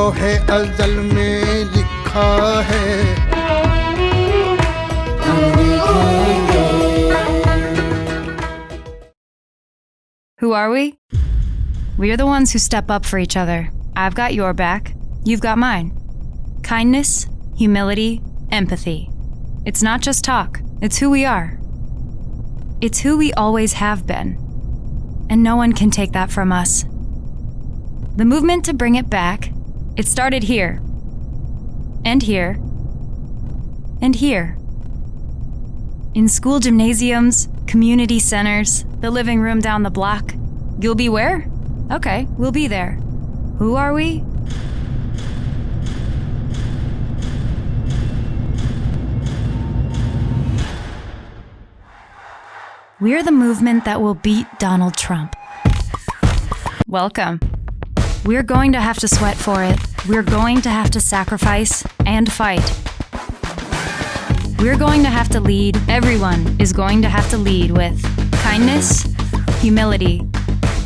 लौहे अज़ल में लिखा है Who are we? We are the ones who step up for each other. I've got your back, you've got mine. Kindness, humility, empathy. It's not just talk, it's who we are. It's who we always have been. And no one can take that from us. The movement to bring it back, it started here. And here. And here. In school gymnasiums, community centers, the living room down the block. You'll be where? Okay, we'll be there. Who are we? We're the movement that will beat Donald Trump. Welcome. We're going to have to sweat for it. We're going to have to sacrifice and fight. We're going to have to lead. Everyone is going to have to lead with kindness, humility,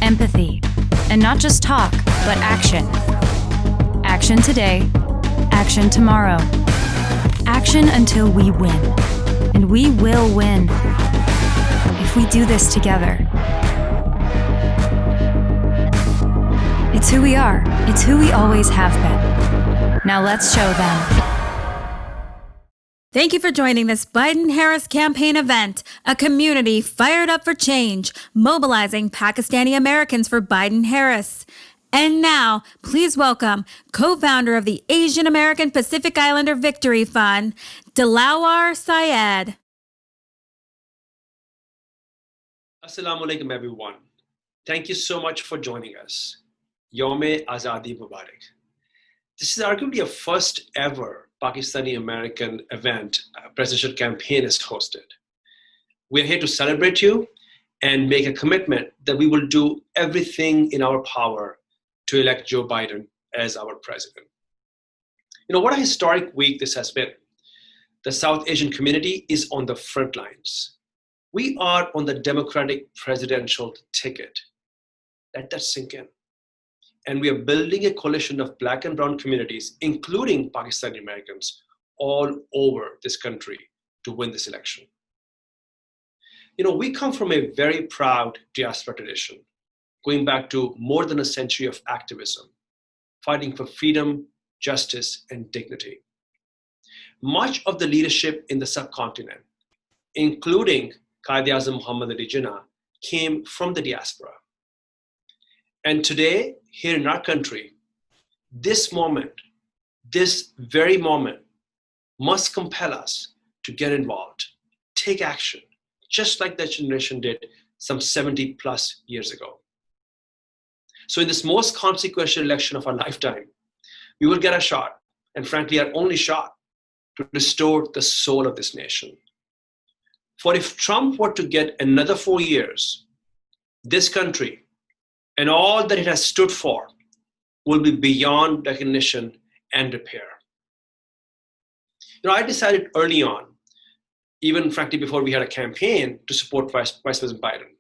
empathy, and not just talk, but action. Action today, action tomorrow. Action until we win. And we will win if we do this together. It's who we are. It's who we always have been. Now let's show them. Thank you for joining this Biden-Harris campaign event, a community fired up for change, mobilizing Pakistani Americans for Biden-Harris. And now, please welcome co-founder of the Asian American Pacific Islander Victory Fund, Dilawar Syed. Assalamu alaikum, everyone. Thank you so much for joining us. Yawm-e Azadi Mubarak. This is arguably a first ever Pakistani American event a presidential campaign is hosted. We're here to celebrate you and make a commitment that we will do everything in our power to elect Joe Biden as our president. You know, what a historic week this has been. The South Asian community is on the front lines. We are on the Democratic presidential ticket. Let that sink in. And we are building a coalition of Black and brown communities, including Pakistani Americans, all over this country to win this election. You know, we come from a very proud diaspora tradition, going back to more than a century of activism, fighting for freedom, justice, and dignity. Much of the leadership in the subcontinent, including Quaid-e-Azam Muhammad Ali Jinnah, came from the diaspora. And today, here in our country, this moment, this very moment, must compel us to get involved, take action, just like that generation did some 70 plus years ago. So in this most consequential election of our lifetime, we will get a shot, and frankly, our only shot, to restore the soul of this nation. For if Trump were to get another 4 years, this country and all that it has stood for will be beyond recognition and repair. You know, I decided early on, even frankly before we had a campaign, to support Vice President Biden,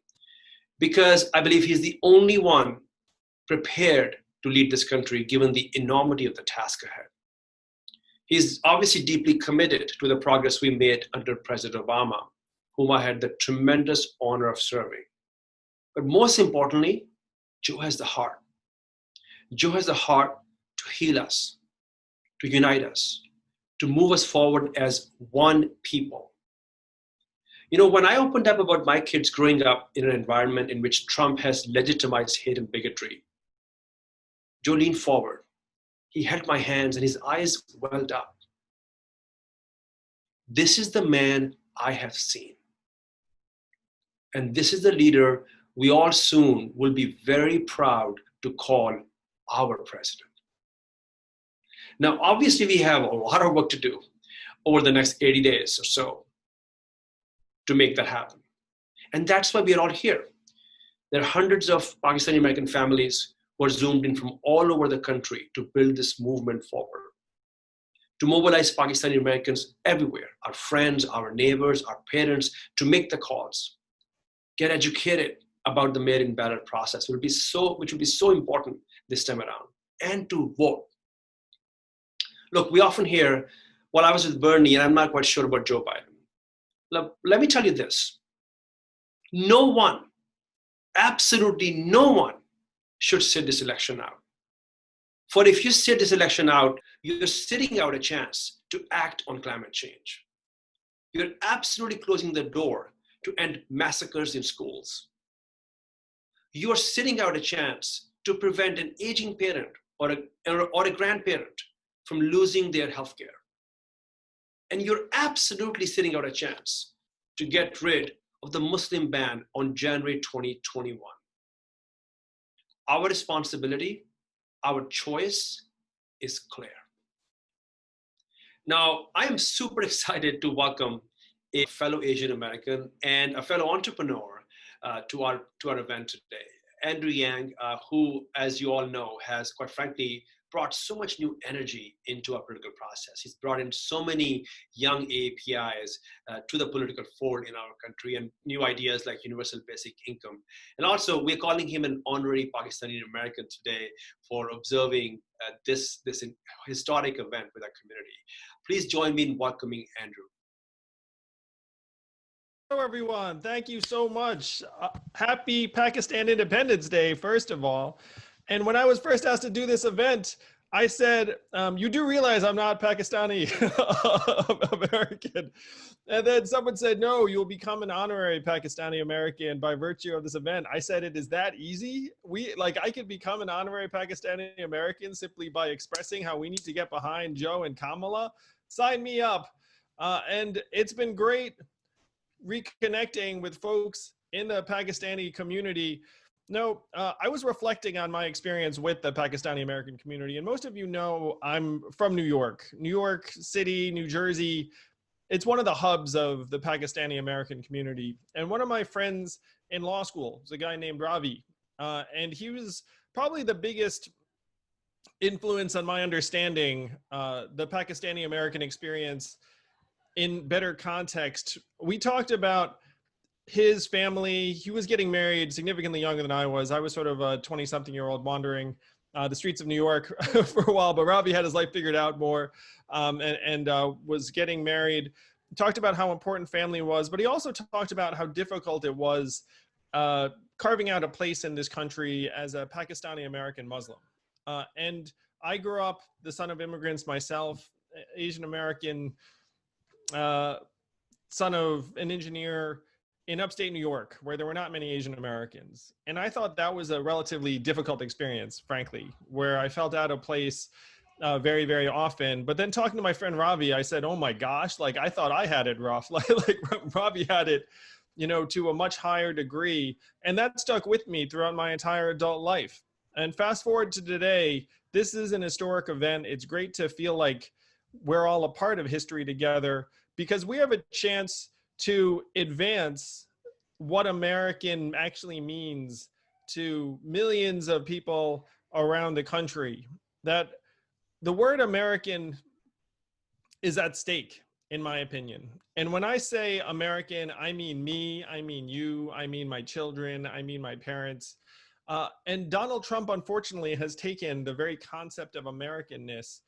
because I believe he's the only one prepared to lead this country given the enormity of the task ahead. He's obviously deeply committed to the progress we made under President Obama, whom I had the tremendous honor of serving. But most importantly, Joe has the heart. Joe has the heart to heal us, to unite us, to move us forward as one people. You know, when I opened up about my kids growing up in an environment in which Trump has legitimized hate and bigotry, Joe leaned forward. He held my hands and his eyes welled up. This is the man I have seen. And this is the leader we all soon will be very proud to call our president. Now, obviously, we have a lot of work to do over the next 80 days or so to make that happen. And that's why we are all here. There are hundreds of Pakistani American families who are zoomed in from all over the country to build this movement forward, to mobilize Pakistani Americans everywhere, our friends, our neighbors, our parents, to make the calls, get educated about the mail-in ballot process, which will be so important this time around, and to vote. Look, we often hear, well, I was with Bernie and I'm not quite sure about Joe Biden. Let me tell you this. No one, absolutely no one, should sit this election out. For if you sit this election out, you're sitting out a chance to act on climate change. You're absolutely closing the door to end massacres in schools. You're sitting out a chance to prevent an aging parent or a grandparent from losing their health care. And you're absolutely sitting out a chance to get rid of the Muslim ban on January 2021. Our responsibility, our choice is clear. Now, I am super excited to welcome a fellow Asian American and a fellow entrepreneur to our event today. Andrew Yang, who, as you all know, has quite frankly brought so much new energy into our political process. He's brought in so many young AAPIs to the political fold in our country, and new ideas like universal basic income. And also, we're calling him an honorary Pakistani American today for observing this historic event with our community. Please join me in welcoming Andrew. Hello, everyone. Thank you so much. Happy Pakistan Independence Day, first of all. And when I was first asked to do this event, I said, you do realize I'm not Pakistani American. And then someone said, no, you'll become an honorary Pakistani American by virtue of this event. I said, it is that easy? I could become an honorary Pakistani American simply by expressing how we need to get behind Joe and Kamala. Sign me up. And it's been great reconnecting with folks in the Pakistani community. No, I was reflecting on my experience with the Pakistani American community, and most of you know I'm from New York City, New Jersey. It's one of the hubs of the Pakistani American community. And one of my friends in law school was a guy named Ravi, and he was probably the biggest influence on my understanding the Pakistani American experience in better context. We talked about his family. He was getting married significantly younger than I was. I was sort of a 20-something-year-old wandering the streets of New York for a while, but Ravi had his life figured out more and was getting married. Talked about how important family was, but he also talked about how difficult it was carving out a place in this country as a Pakistani American Muslim. And I grew up the son of immigrants myself, Asian American, son of an engineer in upstate New York, where there were not many Asian Americans. And I thought that was a relatively difficult experience, frankly, where I felt out of place very, very often. But then talking to my friend Ravi, I said, oh my gosh, I thought I had it rough. like Ravi had it, to a much higher degree. And that stuck with me throughout my entire adult life. And fast forward to today, this is an historic event. It's great to feel like we're all a part of history together, because we have a chance to advance what American actually means to millions of people around the country. That the word American is at stake, in my opinion. And when I say American, I mean me, I mean you, I mean my children, I mean my parents. And Donald Trump, unfortunately, has taken the very concept of Americanness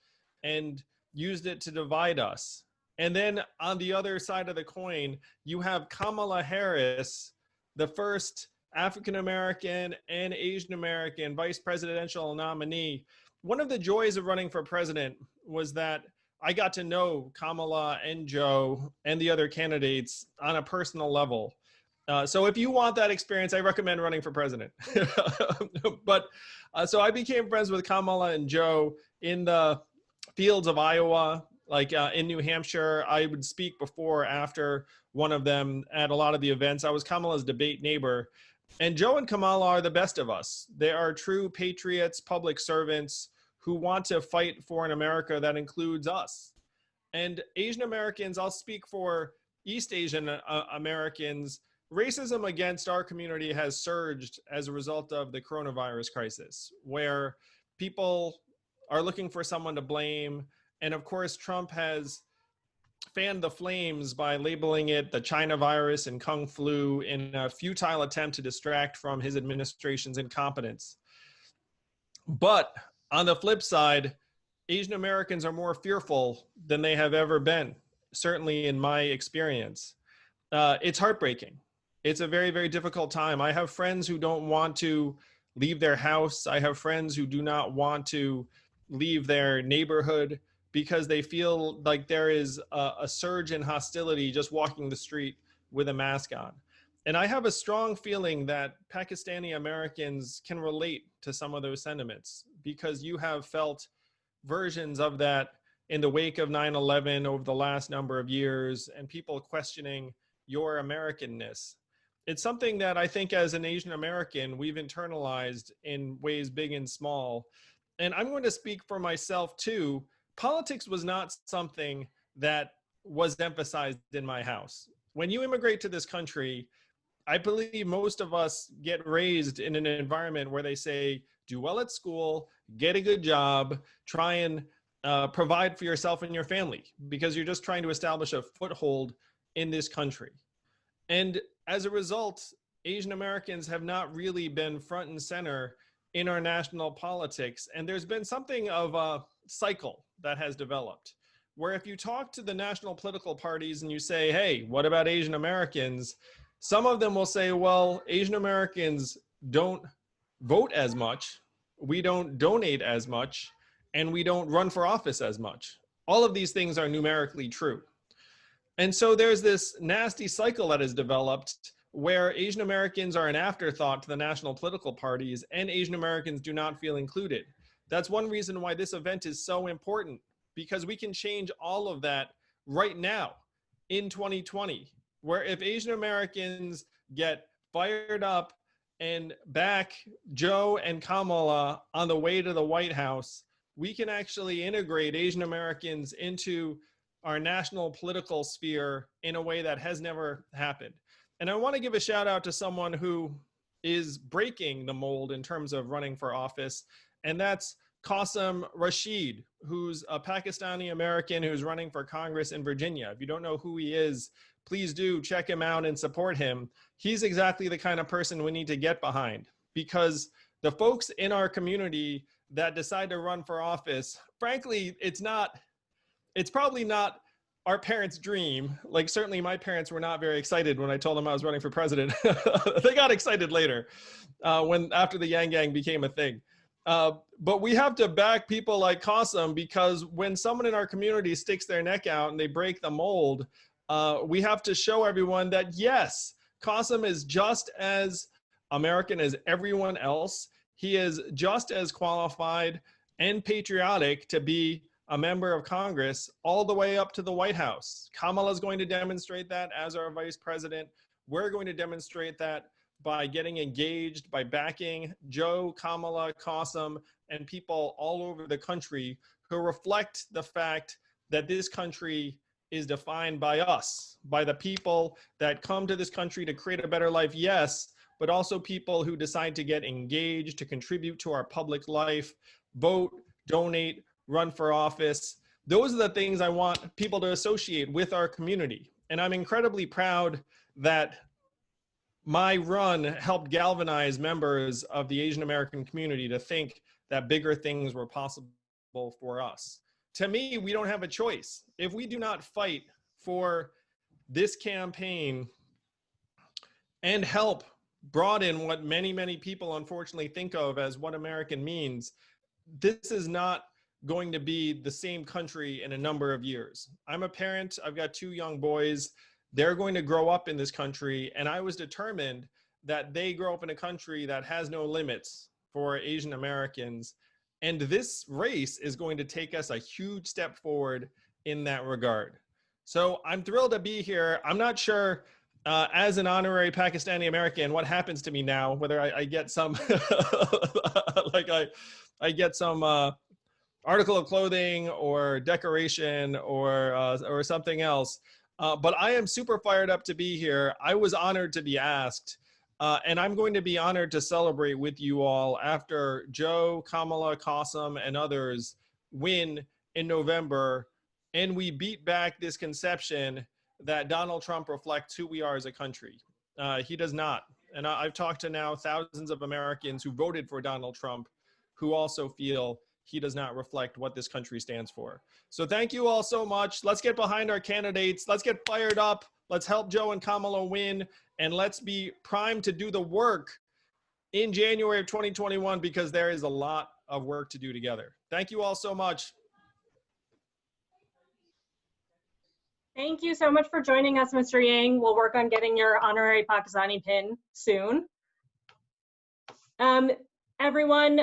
and used it to divide us. And then on the other side of the coin, you have Kamala Harris, the first African-American and Asian-American vice presidential nominee. One of the joys of running for president was that I got to know Kamala and Joe and the other candidates on a personal level. So if you want that experience, I recommend running for president. But so I became friends with Kamala and Joe in the fields of Iowa. In New Hampshire, I would speak before or after one of them at a lot of the events. I was Kamala's debate neighbor. And Joe and Kamala are the best of us. They are true patriots, public servants who want to fight for an America that includes us. And Asian Americans, I'll speak for East Asian Americans, racism against our community has surged as a result of the coronavirus crisis, where people are looking for someone to blame. And of course, Trump has fanned the flames by labeling it the China virus and Kung flu in a futile attempt to distract from his administration's incompetence. But on the flip side, Asian Americans are more fearful than they have ever been, certainly in my experience. It's heartbreaking. It's a very, very difficult time. I have friends who don't want to leave their house. I have friends who do not want to leave their neighborhood because they feel like there is a surge in hostility just walking the street with a mask on. And I have a strong feeling that Pakistani Americans can relate to some of those sentiments because you have felt versions of that in the wake of 9/11 over the last number of years and people questioning your Americanness. It's something that I think as an Asian American, we've internalized in ways big and small. And I'm going to speak for myself too. Politics was not something that was emphasized in my house. When you immigrate to this country, I believe most of us get raised in an environment where they say, do well at school, get a good job, try and provide for yourself and your family, because you're just trying to establish a foothold in this country. And as a result, Asian Americans have not really been front and center in our national politics. And there's been something of a cycle that has developed, where if you talk to the national political parties and you say, hey, what about Asian Americans? Some of them will say, well, Asian Americans don't vote as much, we don't donate as much, and we don't run for office as much. All of these things are numerically true. And so there's this nasty cycle that has developed where Asian Americans are an afterthought to the national political parties and Asian Americans do not feel included. That's one reason why this event is so important, because we can change all of that right now in 2020, where if Asian Americans get fired up and back Joe and Kamala on the way to the White House, we can actually integrate Asian Americans into our national political sphere in a way that has never happened. And I want to give a shout out to someone who is breaking the mold in terms of running for office, and that's Qasim Rashid, who's a Pakistani American who's running for Congress in Virginia. If you don't know who he is, please do check him out and support him. He's exactly the kind of person we need to get behind, because the folks in our community that decide to run for office, frankly, it's probably not our parents' dream. Like, certainly my parents were not very excited when I told them I was running for president. They got excited later after the Yang Gang became a thing. But we have to back people like Qasim, because when someone in our community sticks their neck out and they break the mold, we have to show everyone that, yes, Qasim is just as American as everyone else. He is just as qualified and patriotic to be a member of Congress all the way up to the White House. Kamala is going to demonstrate that as our vice president. We're going to demonstrate that by getting engaged, by backing Joe, Kamala, Qasim, and people all over the country who reflect the fact that this country is defined by us, by the people that come to this country to create a better life, yes, but also people who decide to get engaged, to contribute to our public life, vote, donate, run for office. Those are the things I want people to associate with our community. And I'm incredibly proud that my run helped galvanize members of the Asian American community to think that bigger things were possible for us. To me, we don't have a choice. If we do not fight for this campaign and help broaden what many, many people unfortunately think of as what American means, this is not going to be the same country in a number of years. I'm a parent, I've got 2 young boys. They're going to grow up in this country, and I was determined that they grow up in a country that has no limits for Asian Americans. And this race is going to take us a huge step forward in that regard. So I'm thrilled to be here. I'm not sure as an honorary Pakistani American what happens to me now, whether I get some, like I get some article of clothing or decoration or something else. But I am super fired up to be here. I was honored to be asked. And I'm going to be honored to celebrate with you all after Joe, Kamala, Qasim, and others win in November, and we beat back this conception that Donald Trump reflects who we are as a country. He does not. And I've talked to now thousands of Americans who voted for Donald Trump who also feel he does not reflect what this country stands for. So thank you all so much. Let's get behind our candidates. Let's get fired up. Let's help Joe and Kamala win. And let's be primed to do the work in January of 2021, because there is a lot of work to do together. Thank you all so much. Thank you so much for joining us, Mr. Yang. We'll work on getting your honorary Pakistani pin soon. Everyone,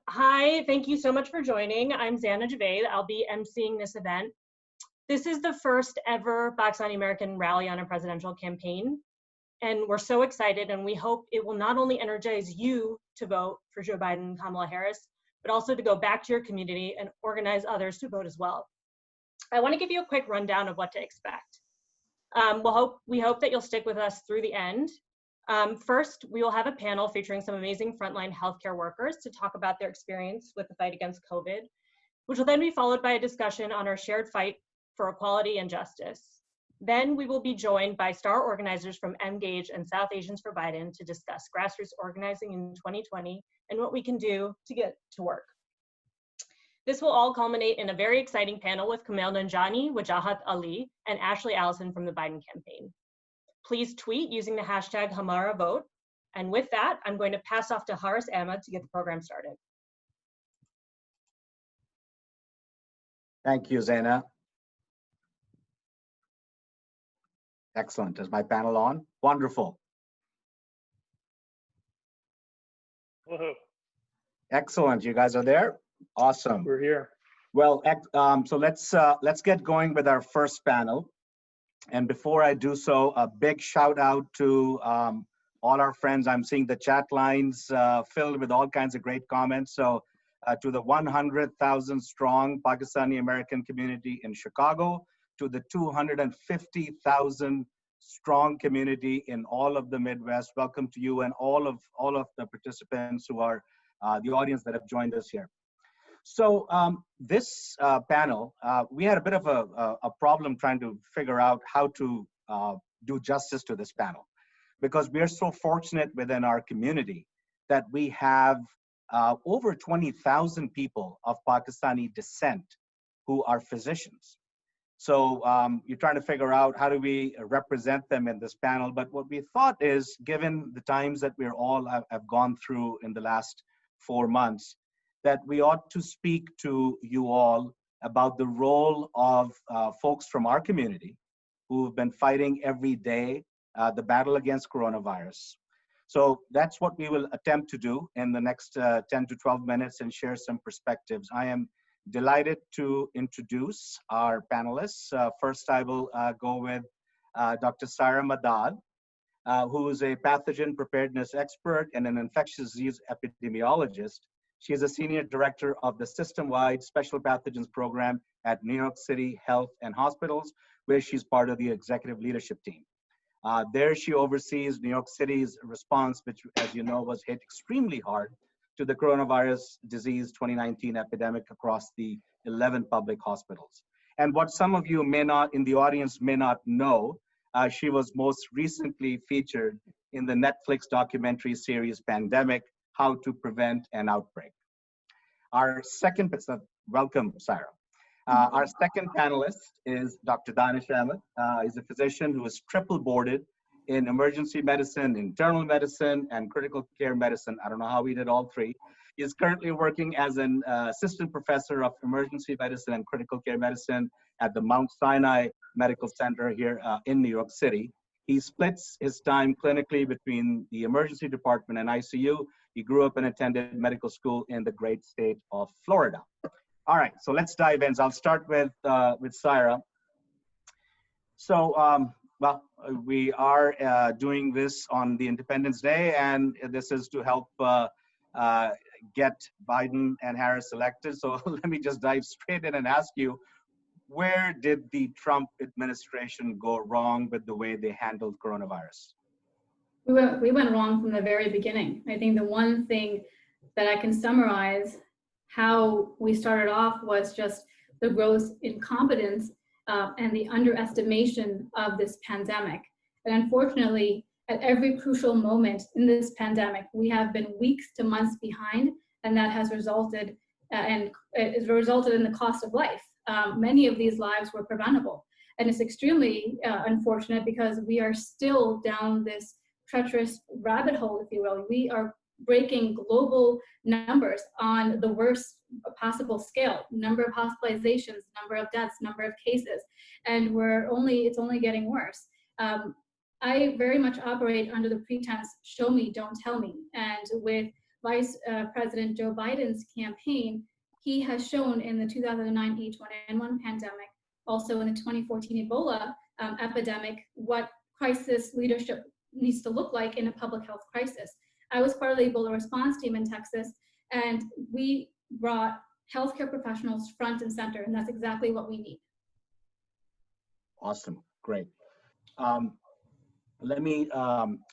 hi, thank you so much for joining. I'm Zaina Javaid. I'll be emceeing this event. This is the first ever Pakistani American rally on a presidential campaign. And we're so excited, and we hope it will not only energize you to vote for Joe Biden and Kamala Harris, but also to go back to your community and organize others to vote as well. I want to give you a quick rundown of what to expect. We hope that you'll stick with us through the end. First, we will have a panel featuring some amazing frontline healthcare workers to talk about their experience with the fight against COVID, which will then be followed by a discussion on our shared fight for equality and justice. Then we will be joined by star organizers from Engage and South Asians for Biden to discuss grassroots organizing in 2020 and what we can do to get to work. This will all culminate in a very exciting panel with Kumail Nanjiani, Wajahat Ali, and Ashley Allison from the Biden campaign. Please tweet using the hashtag #HamaraVote. And with that, I'm going to pass off to Syra Madad to get the program started. Thank you, Zaina. Excellent. Is my panel on? Wonderful. Woohoo. Excellent. You guys are there? Awesome. We're here. Well, so let's get going with our first panel. And before I do so, a big shout out to all our friends. I'm seeing the chat lines filled with all kinds of great comments. So to the 100,000 strong Pakistani American community in Chicago, to the 250,000 strong community in all of the Midwest, welcome to you and all of the participants who are the audience that have joined us here. So this panel, we had a bit of a problem trying to figure out how to do justice to this panel, because we are so fortunate within our community that we have over 20,000 people of Pakistani descent who are physicians. So you're trying to figure out how do we represent them in this panel. But what we thought is, given the times that we're all have gone through in the last 4 months, that we ought to speak to you all about the role of folks from our community who've been fighting every day the battle against coronavirus. So that's what we will attempt to do in the next 10 to 12 minutes and share some perspectives. I am delighted to introduce our panelists. First, I will go with Dr. Syra Madad, who is a pathogen preparedness expert and an infectious disease epidemiologist. She is a senior director of the system-wide Special Pathogens program at New York City Health and Hospitals, where she's part of the executive leadership team. There she oversees New York City's response, which, as you know, was hit extremely hard to the coronavirus disease 2019 epidemic across the 11 public hospitals. And what some of you may not, in the audience may not know, she was most recently featured in the Netflix documentary series Pandemic: How to Prevent an Outbreak. Our second, welcome, Syra. Our second panelist is Dr. Danish Ahmad. He's a physician who is triple boarded in emergency medicine, internal medicine, and critical care medicine. I don't know how he did all three. He is currently working as an assistant professor of emergency medicine and critical care medicine at the Mount Sinai Medical Center here in New York City. He splits his time clinically between the emergency department and ICU. He grew up and attended medical school in the great state of Florida. All right, so let's dive in. So I'll start with Syra. So, well, we are doing this on the Independence Day, and this is to help get Biden and Harris elected. So let me just dive straight in and ask you, where did the Trump administration go wrong with the way they handled coronavirus? We went wrong from the very beginning. I think the one thing that I can summarize how we started off was just the gross incompetence and the underestimation of this pandemic. And unfortunately, at every crucial moment in this pandemic, we have been weeks to months behind, and that has resulted and it resulted in the cost of life. Many of these lives were preventable. And it's extremely unfortunate because we are still down this treacherous rabbit hole, if you will. We are breaking global numbers on the worst possible scale, number of hospitalizations, number of deaths, number of cases, and it's only getting worse. I very much operate under the pretense, show me, don't tell me. And with Vice President Joe Biden's campaign, he has shown in the 2009 H1N1 pandemic, also in the 2014 Ebola epidemic, what crisis leadership needs to look like in a public health crisis. I was part of the Ebola response team in Texas, and we brought healthcare professionals front and center, and that's exactly what we need. Awesome, great. Let me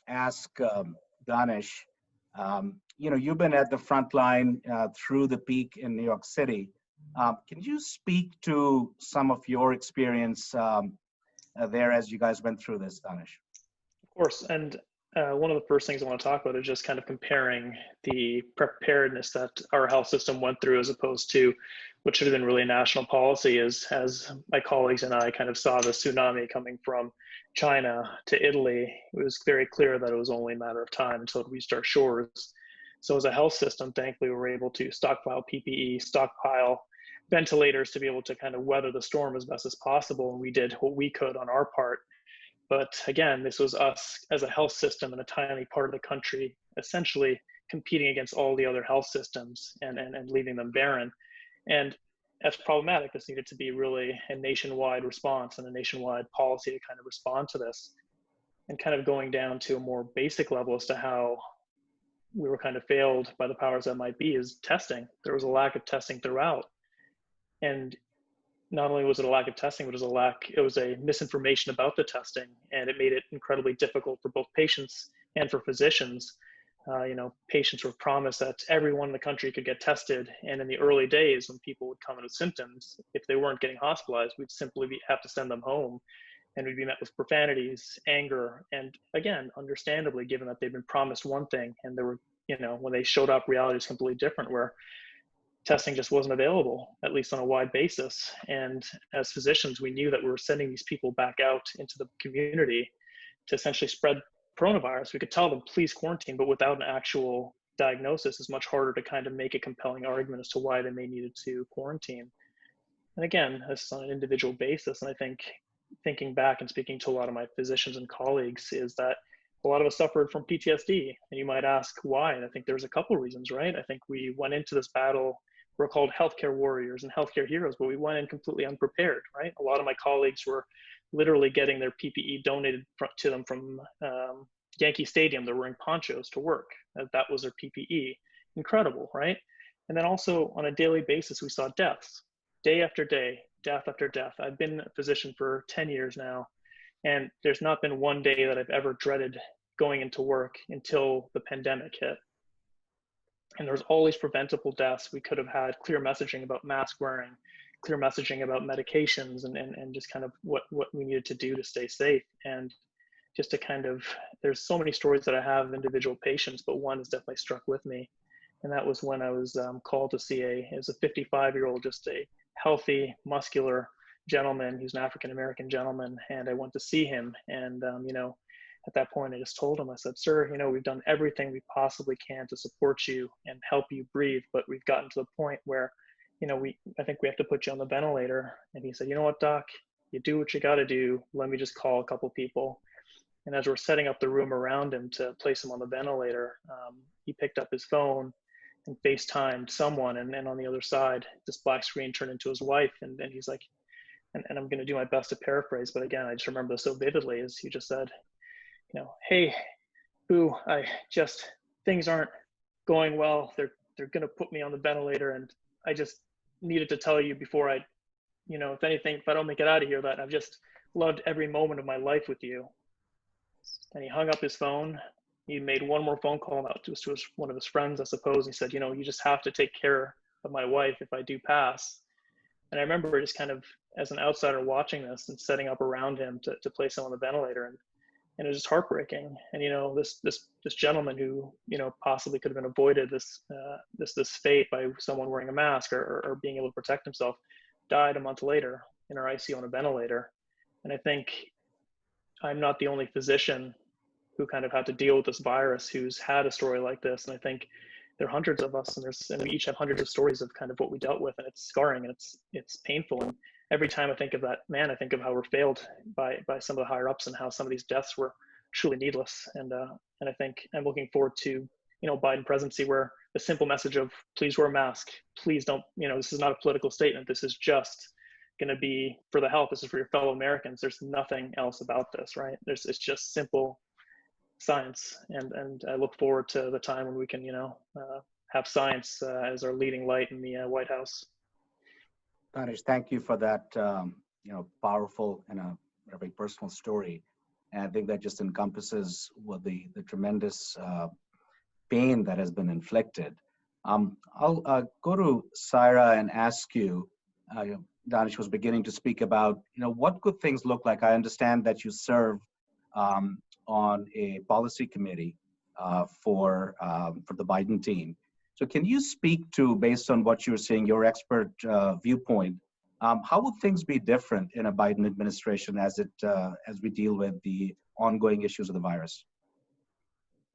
ask Danish. You've been at the front line through the peak in New York City. Can you speak to some of your experience there as you guys went through this, Danish? Of course, and one of the first things I want to talk about is just kind of comparing the preparedness that our health system went through as opposed to what should have been really national policy. As my colleagues and I kind of saw the tsunami coming from China to Italy, it was very clear that it was only a matter of time until it reached our shores. So as a health system, thankfully, we were able to stockpile PPE, stockpile ventilators to be able to kind of weather the storm as best as possible. And we did what we could on our part. But again, this was us as a health system in a tiny part of the country, essentially competing against all the other health systems and leaving them barren. And that's problematic. This needed to be really a nationwide response and a nationwide policy to kind of respond to this. And kind of going down to a more basic level as to how we were kind of failed by the powers that might be is testing. There was a lack of testing throughout. And not only was it a lack of testing, but it was a misinformation about the testing, and it made it incredibly difficult for both patients and for physicians. Patients were promised that everyone in the country could get tested, and in the early days when people would come in with symptoms, if they weren't getting hospitalized, we'd simply have to send them home, and we'd be met with profanities, anger, and again, understandably, given that they've been promised one thing, and there were, when they showed up, reality is completely different, where testing just wasn't available, at least on a wide basis. And as physicians, we knew that we were sending these people back out into the community to essentially spread coronavirus. We could tell them, please quarantine, but without an actual diagnosis, it's much harder to kind of make a compelling argument as to why they may needed to quarantine. And again, this is on an individual basis. And I think thinking back and speaking to a lot of my physicians and colleagues is that a lot of us suffered from PTSD. And you might ask why. And I think there's a couple of reasons, right? I think we went into this battle, we're called healthcare warriors and healthcare heroes, but we went in completely unprepared, right? A lot of my colleagues were literally getting their PPE donated to them from Yankee Stadium. They're wearing ponchos to work. That was their PPE. Incredible, right? And then also on a daily basis, we saw deaths, day after day, death after death. I've been a physician for 10 years now, and there's not been one day that I've ever dreaded going into work until the pandemic hit. And there was all these preventable deaths. We could have had clear messaging about mask wearing, clear messaging about medications, and just kind of what we needed to do to stay safe. And just to kind of, there's so many stories that I have of individual patients, but one has definitely struck with me. And that was when I was called to see it was a 55-year-old, just a healthy, muscular gentleman. He's an African American gentleman. And I went to see him. And, at that point, I just told him, I said, sir, we've done everything we possibly can to support you and help you breathe, but we've gotten to the point where, I think we have to put you on the ventilator. And he said, you know what, doc, you do what you got to do. Let me just call a couple people. And as we're setting up the room around him to place him on the ventilator, he picked up his phone and FaceTimed someone. And on the other side, this black screen turned into his wife. And he's like, and I'm going to do my best to paraphrase, but again, I just remember this so vividly, as he just said, hey, boo, things aren't going well. They're going to put me on the ventilator. And I just needed to tell you before I, if anything, if I don't make it out of here, that I've just loved every moment of my life with you. And he hung up his phone. He made one more phone call out to one of his friends, I suppose. He said, you just have to take care of my wife if I do pass. And I remember just kind of, as an outsider watching this and setting up around him to place him on the ventilator. And and it was just heartbreaking. And this gentleman who possibly could have been avoided this fate by someone wearing a mask or being able to protect himself, died a month later in our ICU on a ventilator. And I think I'm not the only physician who kind of had to deal with this virus who's had a story like this. And I think there are hundreds of us, and we each have hundreds of stories of kind of what we dealt with, and it's scarring, and it's painful. And every time I think of that man, I think of how we're failed by some of the higher ups and how some of these deaths were truly needless. And I think I'm looking forward to Biden presidency, where the simple message of please wear a mask, please don't, this is not a political statement. This is just going to be for the health. This is for your fellow Americans. There's nothing else about this, right? It's just simple science, and I look forward to the time when we can have science as our leading light in the White House. Danish, thank you for that powerful and a very personal story, and I think that just encompasses what the tremendous pain that has been inflicted. I'll go to Syra and ask you, Danish was beginning to speak about what could things look like. I understand that you serve on a policy committee for the Biden team. So can you speak to, based on what you're seeing, your expert viewpoint, how would things be different in a Biden administration as we deal with the ongoing issues of the virus?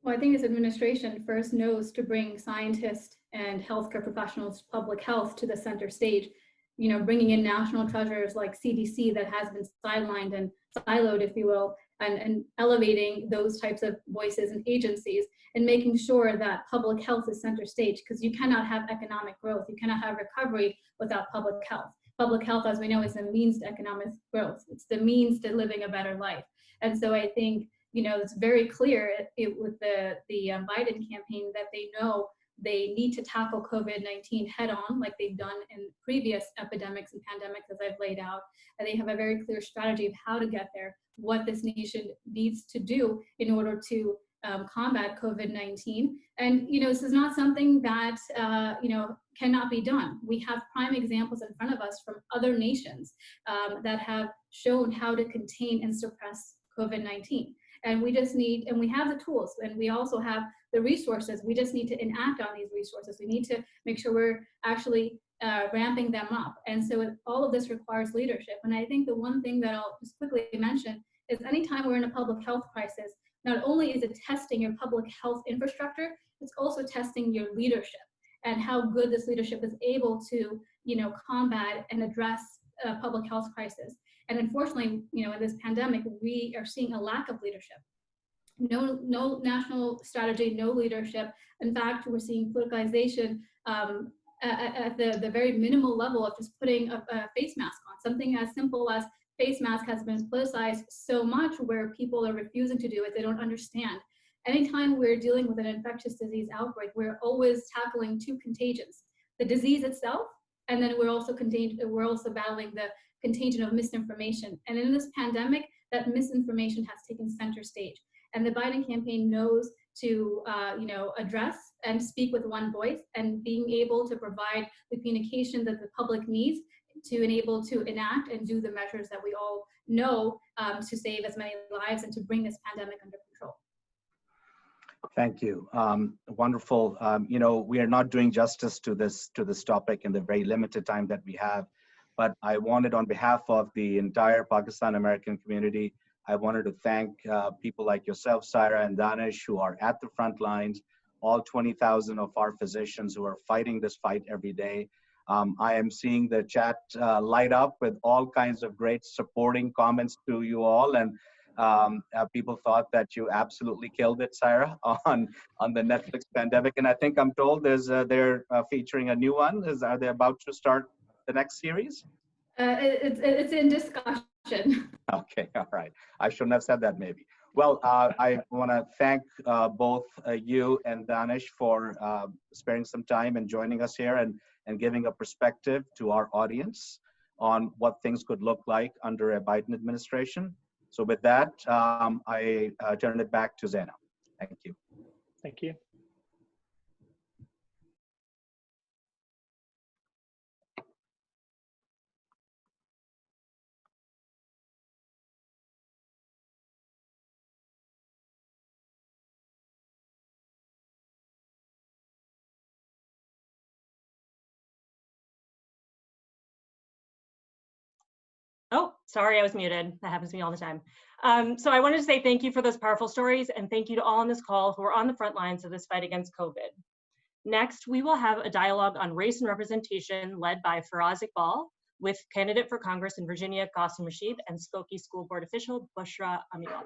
Well, I think this administration first knows to bring scientists and healthcare professionals, public health to the center stage, bringing in national treasures like CDC that has been sidelined and siloed, if you will, and elevating those types of voices and agencies, and making sure that public health is center stage, because you cannot have economic growth, you cannot have recovery without public health. Public health, as we know, is the means to economic growth. It's the means to living a better life. And so I think, it's very clear with the Biden campaign that they know they need to tackle COVID-19 head on, like they've done in previous epidemics and pandemics, as I've laid out. And they have a very clear strategy of how to get there, what this nation needs to do in order to combat COVID-19. And, this is not something that, cannot be done. We have prime examples in front of us from other nations that have shown how to contain and suppress COVID-19. And we just need, and we have the tools, and we also have the resources. We just need to enact on these resources. We need to make sure we're actually ramping them up. And so all of this requires leadership. And I think the one thing that I'll just quickly mention is anytime we're in a public health crisis, not only is it testing your public health infrastructure, it's also testing your leadership and how good this leadership is able to, combat and address public health crisis. And unfortunately, in this pandemic, we are seeing a lack of leadership. No national strategy, no leadership. In fact, we're seeing politicization at the very minimal level of just putting a face mask on. Something as simple as face mask has been politicized so much where people are refusing to do it. They don't understand. Anytime we're dealing with an infectious disease outbreak, we're always tackling two contagions: the disease itself, and then we're also battling the contagion of misinformation. And in this pandemic, that misinformation has taken center stage. And the Biden campaign knows to address and speak with one voice, and being able to provide the communication that the public needs to enable to enact and do the measures that we all know to save as many lives and to bring this pandemic under control. Thank you. Wonderful. We are not doing justice to this topic in the very limited time that we have, but I wanted, on behalf of the entire Pakistan American community, I wanted to thank people like yourself, Syra and Danish, who are at the front lines, all 20,000 of our physicians who are fighting this fight every day. I am seeing the chat light up with all kinds of great supporting comments to you all, and people thought that you absolutely killed it, Syra, on the Netflix pandemic. And I think I'm told they're featuring a new one. Are they about to start the next series? It's in discussion. Okay, all right. I shouldn't have said that, maybe. Well, I want to thank both you and Danish for sparing some time and joining us here and giving a perspective to our audience on what things could look like under a Biden administration. So with that, I turn it back to Zaina. Thank you. Thank you. Oh, sorry, I was muted. That happens to me all the time. So I wanted to say thank you for those powerful stories, and thank you to all on this call who are on the front lines of this fight against COVID. Next, we will have a dialogue on race and representation led by Faraz Iqbal with candidate for Congress in Virginia, Qasim Rashid, and Skokie School Board official, Bushra Amiwala.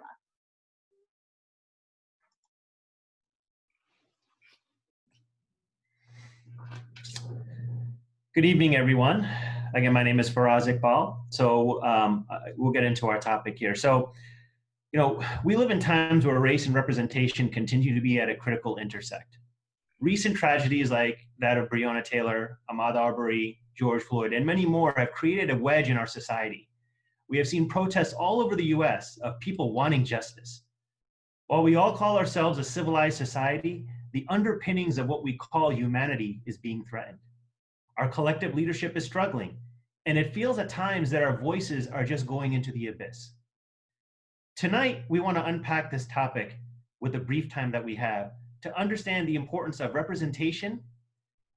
Good evening, everyone. Again, my name is Faraz Iqbal. So we'll get into our topic here. So, we live in times where race and representation continue to be at a critical intersect. Recent tragedies like that of Breonna Taylor, Ahmaud Arbery, George Floyd, and many more have created a wedge in our society. We have seen protests all over the US of people wanting justice. While we all call ourselves a civilized society, the underpinnings of what we call humanity is being threatened. Our collective leadership is struggling, and it feels at times that our voices are just going into the abyss. Tonight, we want to unpack this topic with the brief time that we have to understand the importance of representation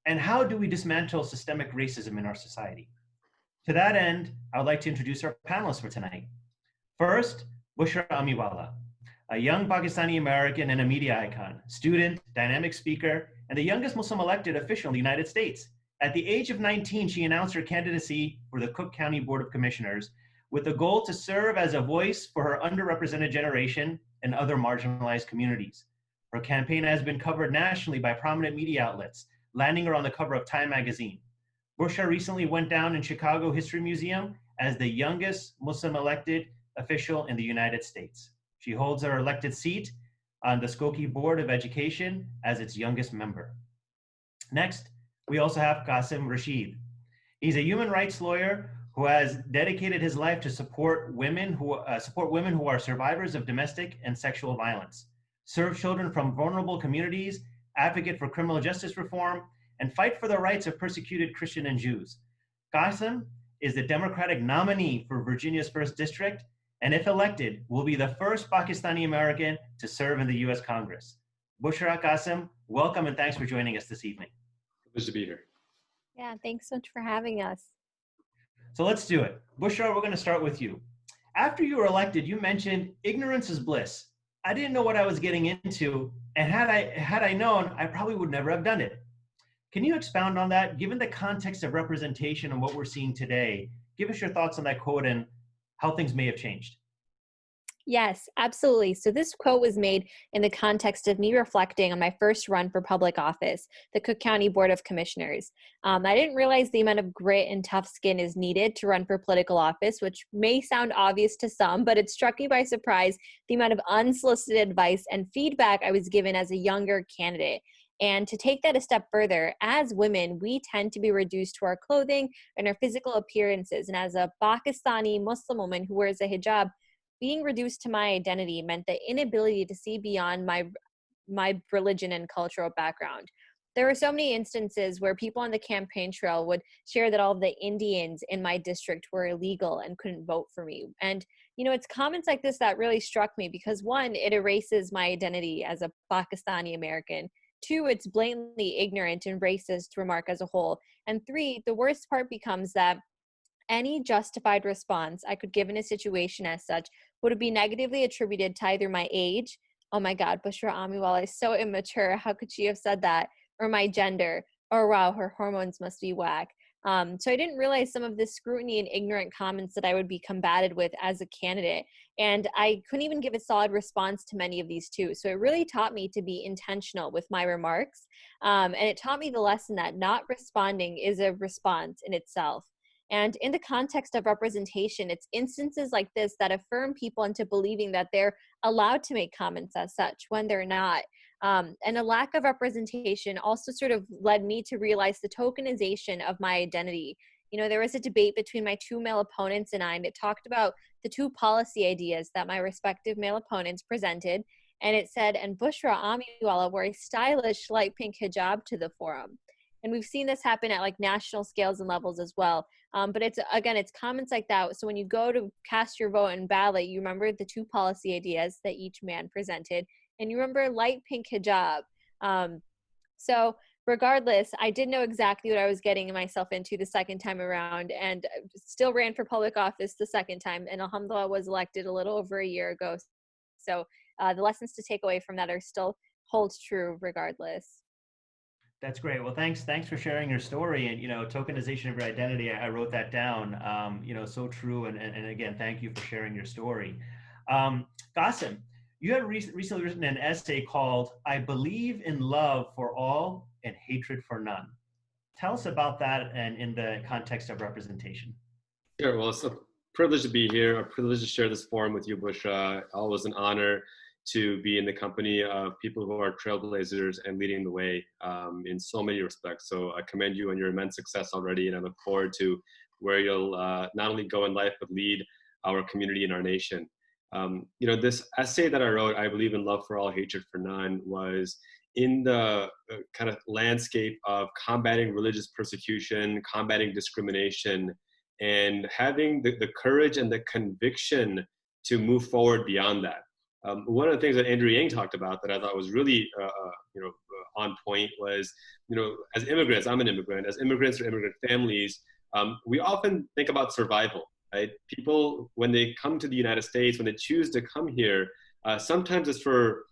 and how do we dismantle systemic racism in our society. To that end, I would like to introduce our panelists for tonight. First, Bushra Amiwala, a young Pakistani American and a media icon, student, dynamic speaker, and the youngest Muslim elected official in the United States. At the age of 19, she announced her candidacy for the Cook County Board of Commissioners with the goal to serve as a voice for her underrepresented generation and other marginalized communities. Her campaign has been covered nationally by prominent media outlets, landing her on the cover of Time magazine. Bushra recently went down in Chicago History Museum as the youngest Muslim elected official in the United States. She holds her elected seat on the Skokie Board of Education as its youngest member. Next, we also have Qasim Rashid. He's a human rights lawyer who has dedicated his life to support women who are survivors of domestic and sexual violence, serve children from vulnerable communities, advocate for criminal justice reform, and fight for the rights of persecuted Christian and Jews. Qasim is the Democratic nominee for Virginia's 1st District, and if elected, will be the first Pakistani American to serve in the US Congress. Bushra, Qasim, welcome and thanks for joining us this evening. Good to be here. Yeah, thanks so much for having us. So let's do it. Bushra, we're going to start with you. After you were elected, you mentioned ignorance is bliss. I didn't know what I was getting into, and had I known, I probably would never have done it. Can you expound on that? Given the context of representation and what we're seeing today, give us your thoughts on that quote and how things may have changed. Yes, absolutely. So this quote was made in the context of me reflecting on my first run for public office, the Cook County Board of Commissioners. I didn't realize the amount of grit and tough skin is needed to run for political office, which may sound obvious to some, but it struck me by surprise the amount of unsolicited advice and feedback I was given as a younger candidate. And to take that a step further, as women, we tend to be reduced to our clothing and our physical appearances. And as a Pakistani Muslim woman who wears a hijab, being reduced to my identity meant the inability to see beyond my religion and cultural background. There were so many instances where people on the campaign trail would share that all of the Indians in my district were illegal and couldn't vote for me. And, it's comments like this that really struck me because 1, it erases my identity as a Pakistani American. 2, it's blatantly ignorant and racist remark as a whole. And 3, the worst part becomes that any justified response I could give in a situation as such would be negatively attributed to either my age, oh my God, Bushra Amiwala is so immature, how could she have said that, or my gender, or wow, her hormones must be whack. So I didn't realize some of this scrutiny and ignorant comments that I would be combated with as a candidate. And I couldn't even give a solid response to many of these too. So it really taught me to be intentional with my remarks. And it taught me the lesson that not responding is a response in itself. And in the context of representation, it's instances like this that affirm people into believing that they're allowed to make comments as such when they're not. And a lack of representation also sort of led me to realize the tokenization of my identity. There was a debate between my 2 male opponents and I, and it talked about the 2 policy ideas that my respective male opponents presented. And it said, and Bushra Amiwala wore a stylish light pink hijab to the forum. And we've seen this happen at national scales and levels as well. But it's comments like that. So when you go to cast your vote and ballot, you remember the 2 policy ideas that each man presented, and you remember light pink hijab. So regardless, I did know exactly what I was getting myself into the second time around, and still ran for public office the second time, and alhamdulillah was elected a little over a year ago. So the lessons to take away from that are still hold true regardless. That's great. Well, thanks for sharing your story, and tokenization of your identity. I wrote that down. So true. And again, thank you for sharing your story. Qasim, you had recently written an essay called "I Believe in Love for All and Hatred for None." Tell us about that, and in the context of representation. Sure. Well, it's a privilege to be here. A privilege to share this forum with you, Bushra. Always an honor to be in the company of people who are trailblazers and leading the way in so many respects. So I commend you on your immense success already, and I look forward to where you'll not only go in life, but lead our community and our nation. This essay that I wrote, "I Believe in Love for All, Hatred for None," was in the kind of landscape of combating religious persecution, combating discrimination, and having the courage and the conviction to move forward beyond that. One of the things that Andrew Yang talked about that I thought was really, on point was, as immigrants, I'm an immigrant, as immigrants or immigrant families, we often think about survival, right? People, when they come to the United States, when they choose to come here, sometimes it's for,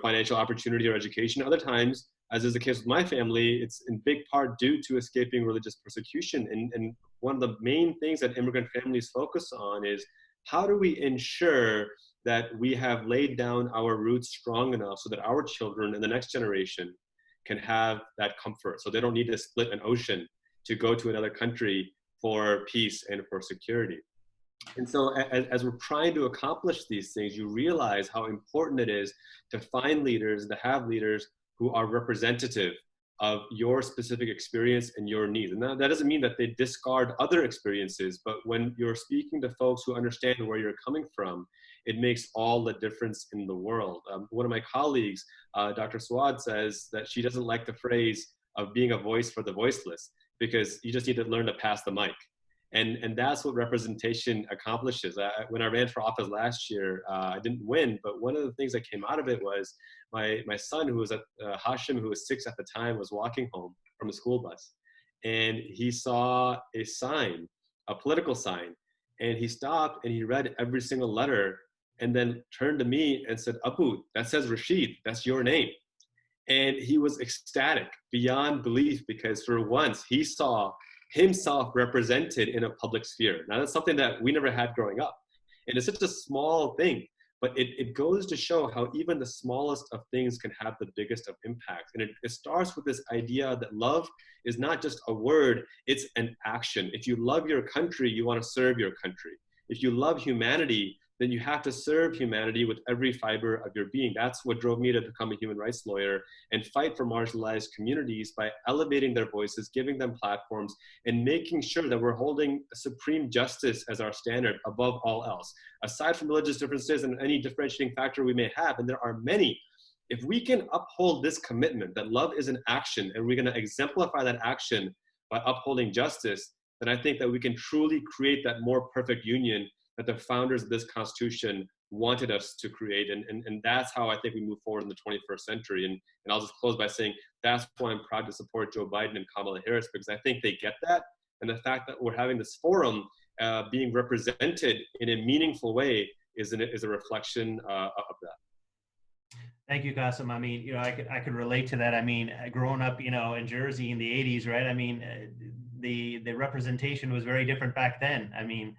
financial opportunity or education. Other times, as is the case with my family, it's in big part due to escaping religious persecution. And one of the main things that immigrant families focus on is, how do we ensure that we have laid down our roots strong enough so that our children and the next generation can have that comfort, so they don't need to split an ocean to go to another country for peace and for security. And so as we're trying to accomplish these things, you realize how important it is to find leaders, to have leaders who are representative of your specific experience and your needs. And that doesn't mean that they discard other experiences, but when you're speaking to folks who understand where you're coming from, it makes all the difference in the world. One of my colleagues, Dr. Swad, says that she doesn't like the phrase of being a voice for the voiceless, because you just need to learn to pass the mic. And that's what representation accomplishes. When I ran for office last year, I didn't win, but one of the things that came out of it was my son, who was at Hashim, who was 6 at the time, was walking home from a school bus, and he saw a sign, a political sign, and he stopped and he read every single letter, and then turned to me and said, "Apu, that says Rashid, that's your name." And he was ecstatic beyond belief, because for once he saw himself represented in a public sphere. Now, that's something that we never had growing up. And it's such a small thing, but it goes to show how even the smallest of things can have the biggest of impact. And it starts with this idea that love is not just a word, it's an action. If you love your country, you want to serve your country. If you love humanity, then you have to serve humanity with every fiber of your being. That's what drove me to become a human rights lawyer and fight for marginalized communities by elevating their voices, giving them platforms, and making sure that we're holding supreme justice as our standard above all else. Aside from religious differences and any differentiating factor we may have, and there are many, if we can uphold this commitment that love is an action, and we're going to exemplify that action by upholding justice, then I think that we can truly create that more perfect union that the founders of this Constitution wanted us to create. And that's how I think we move forward in the 21st century. And I'll just close by saying that's why I'm proud to support Joe Biden and Kamala Harris, because I think they get that. And the fact that we're having this forum being represented in a meaningful way is a reflection of that. Thank you, Qasim. I mean, I could relate to that. I mean, growing up, in Jersey in the 80s, right? I mean, the representation was very different back then. I mean,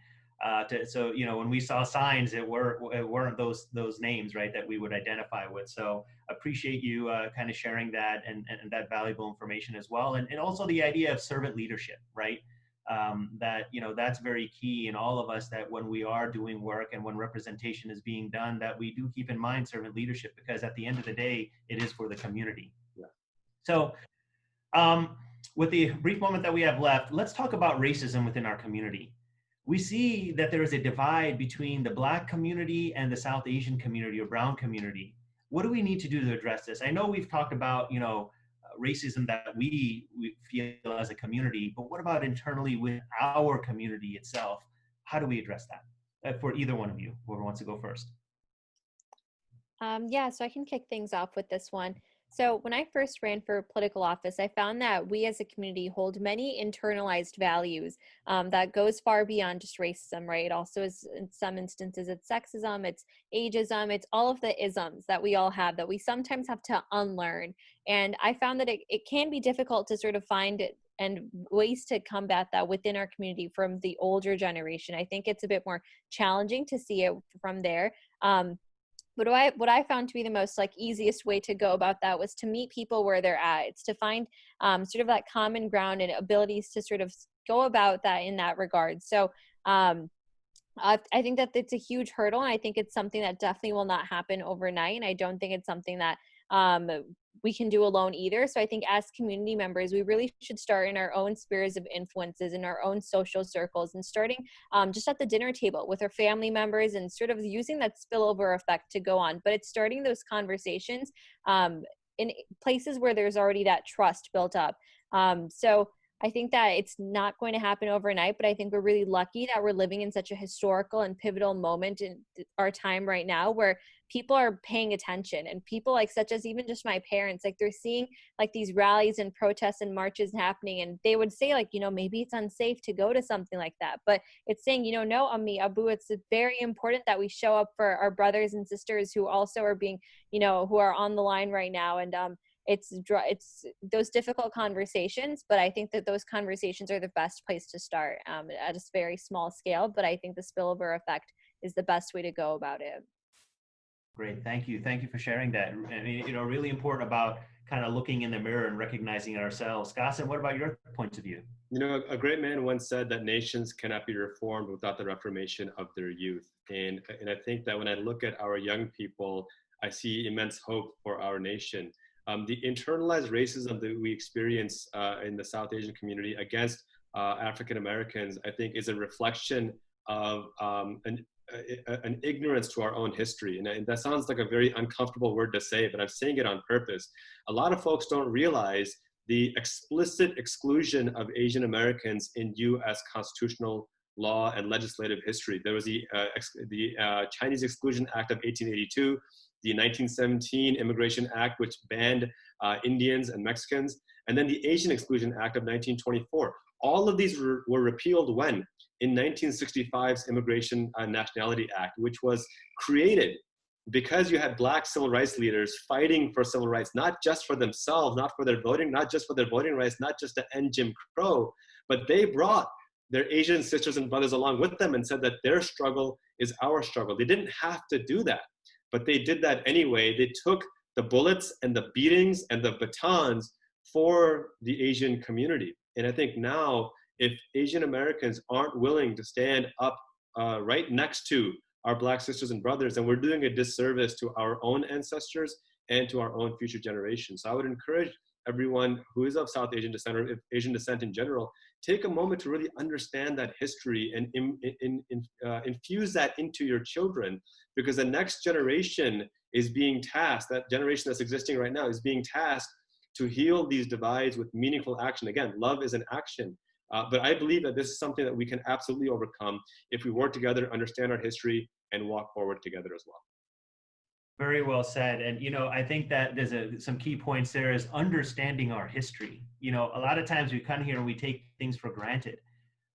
so when we saw signs, it weren't those names, right, that we would identify with. So appreciate you kind of sharing that and that valuable information as well, and also the idea of servant leadership, right? That that's very key in all of us, that when we are doing work and when representation is being done, that we do keep in mind servant leadership, because at the end of the day, it is for the community. Yeah. So with the brief moment that we have left, let's talk about racism within our community. We see that there is a divide between the Black community and the South Asian community or brown community. What do we need to do to address this? I know we've talked about, racism that we feel as a community, but what about internally with our community itself? How do we address that? For either one of you, whoever wants to go first. Yeah, so I can kick things off with this one. So when I first ran for political office, I found that we as a community hold many internalized values that goes far beyond just racism, right? It also is, in some instances, it's sexism, it's ageism, it's all of the isms that we all have that we sometimes have to unlearn. And I found that it can be difficult to sort of find it and ways to combat that within our community from the older generation. I think it's a bit more challenging to see it from there. But what I found to be the most easiest way to go about that was to meet people where they're at. It's to find sort of that common ground and abilities to sort of go about that in that regard. So I think that it's a huge hurdle, and I think it's something that definitely will not happen overnight. And I don't think it's something that we can do alone either. So I think as community members, we really should start in our own spheres of influences, in our own social circles, and starting just at the dinner table with our family members and sort of using that spillover effect to go on. But it's starting those conversations in places where there's already that trust built up. So I think that it's not going to happen overnight, but I think we're really lucky that we're living in such a historical and pivotal moment in our time right now where people are paying attention, and people such as even just my parents, they're seeing these rallies and protests and marches happening, and they would say maybe it's unsafe to go to something like that, but it's saying, no, Ammi, Abu, it's very important that we show up for our brothers and sisters who also are being, who are on the line right now. And it's those difficult conversations, but I think that those conversations are the best place to start at a very small scale. But I think the spillover effect is the best way to go about it. Great, thank you. Thank you for sharing that. And, really important about kind of looking in the mirror and recognizing it ourselves. Qasim, what about your points of view? A great man once said that nations cannot be reformed without the reformation of their youth. And I think that when I look at our young people, I see immense hope for our nation. The internalized racism that we experience in the South Asian community against African Americans, I think, is a reflection of an ignorance to our own history. And that sounds like a very uncomfortable word to say, but I'm saying it on purpose. A lot of folks don't realize the explicit exclusion of Asian Americans in U.S. constitutional law and legislative history. There was the Chinese Exclusion Act of 1882, the 1917 Immigration Act, which banned Indians and Mexicans, and then the Asian Exclusion Act of 1924. All of these were repealed when? In 1965's Immigration Nationality Act, which was created because you had Black civil rights leaders fighting for civil rights, not just for themselves, not for their voting, not just for their voting rights, not just to end Jim Crow, but they brought their Asian sisters and brothers along with them and said that their struggle is our struggle. They didn't have to do that, but they did that anyway. They took the bullets and the beatings and the batons for the Asian community. And I think now, if Asian Americans aren't willing to stand up right next to our Black sisters and brothers, then we're doing a disservice to our own ancestors and to our own future generations. So I would encourage everyone who is of South Asian descent or Asian descent in general, take a moment to really understand that history and infuse that into your children, because the next generation is being tasked, that generation that's existing right now is being tasked to heal these divides with meaningful action. Again, love is an action. But I believe that this is something that we can absolutely overcome if we work together, understand our history, and walk forward together as well. Very well said. And, I think that there's some key points there is understanding our history. A lot of times we come here and we take things for granted.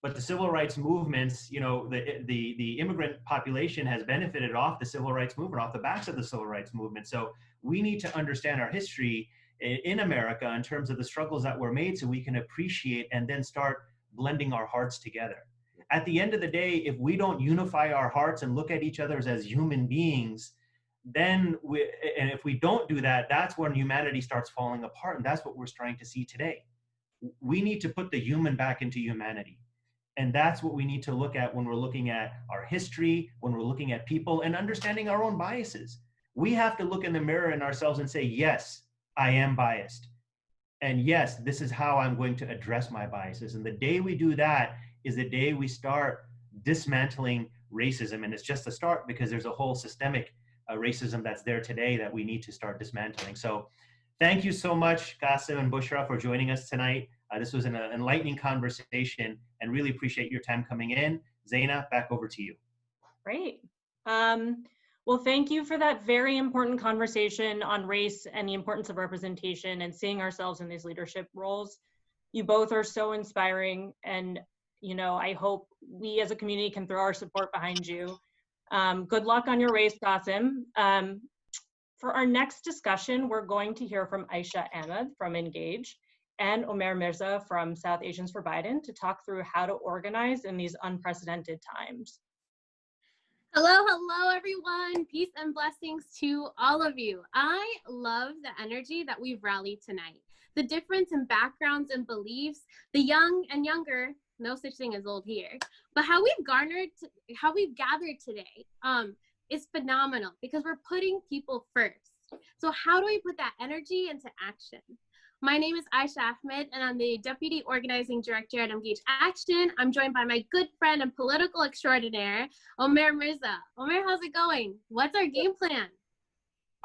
But the civil rights movements, the immigrant population has benefited off the civil rights movement, off the backs of the civil rights movement. So we need to understand our history in America in terms of the struggles that were made so we can appreciate and then start blending our hearts together. At the end of the day, if we don't unify our hearts and look at each other as human beings, then if we don't do that, that's when humanity starts falling apart. And that's what we're starting to see today. We need to put the human back into humanity. And that's what we need to look at when we're looking at our history, when we're looking at people and understanding our own biases. We have to look in the mirror in ourselves and say, yes, I am biased. And yes, this is how I'm going to address my biases. And the day we do that is the day we start dismantling racism. And it's just a start because there's a whole systemic racism that's there today that we need to start dismantling. So thank you so much, Qasim and Bushra, for joining us tonight. This was an enlightening conversation and really appreciate your time coming in. Zaina, back over to you. Great. Well, thank you for that very important conversation on race and the importance of representation and seeing ourselves in these leadership roles. You both are so inspiring, and I hope we as a community can throw our support behind you. Good luck on your race, Qasim. For our next discussion, we're going to hear from Aysha Ahmed from Engage and Omair Mirza from South Asians for Biden to talk through how to organize in these unprecedented times. Hello, everyone. Peace and blessings to all of you. I love the energy that we've rallied tonight. The difference in backgrounds and beliefs, the young and younger, no such thing as old here, but how we've gathered today is phenomenal because we're putting people first. So how do we put that energy into action? My name is Aysha Ahmed, and I'm the Deputy Organizing Director at Engage Action. I'm joined by my good friend and political extraordinaire, Omair Mirza. Omair, how's it going? What's our game plan?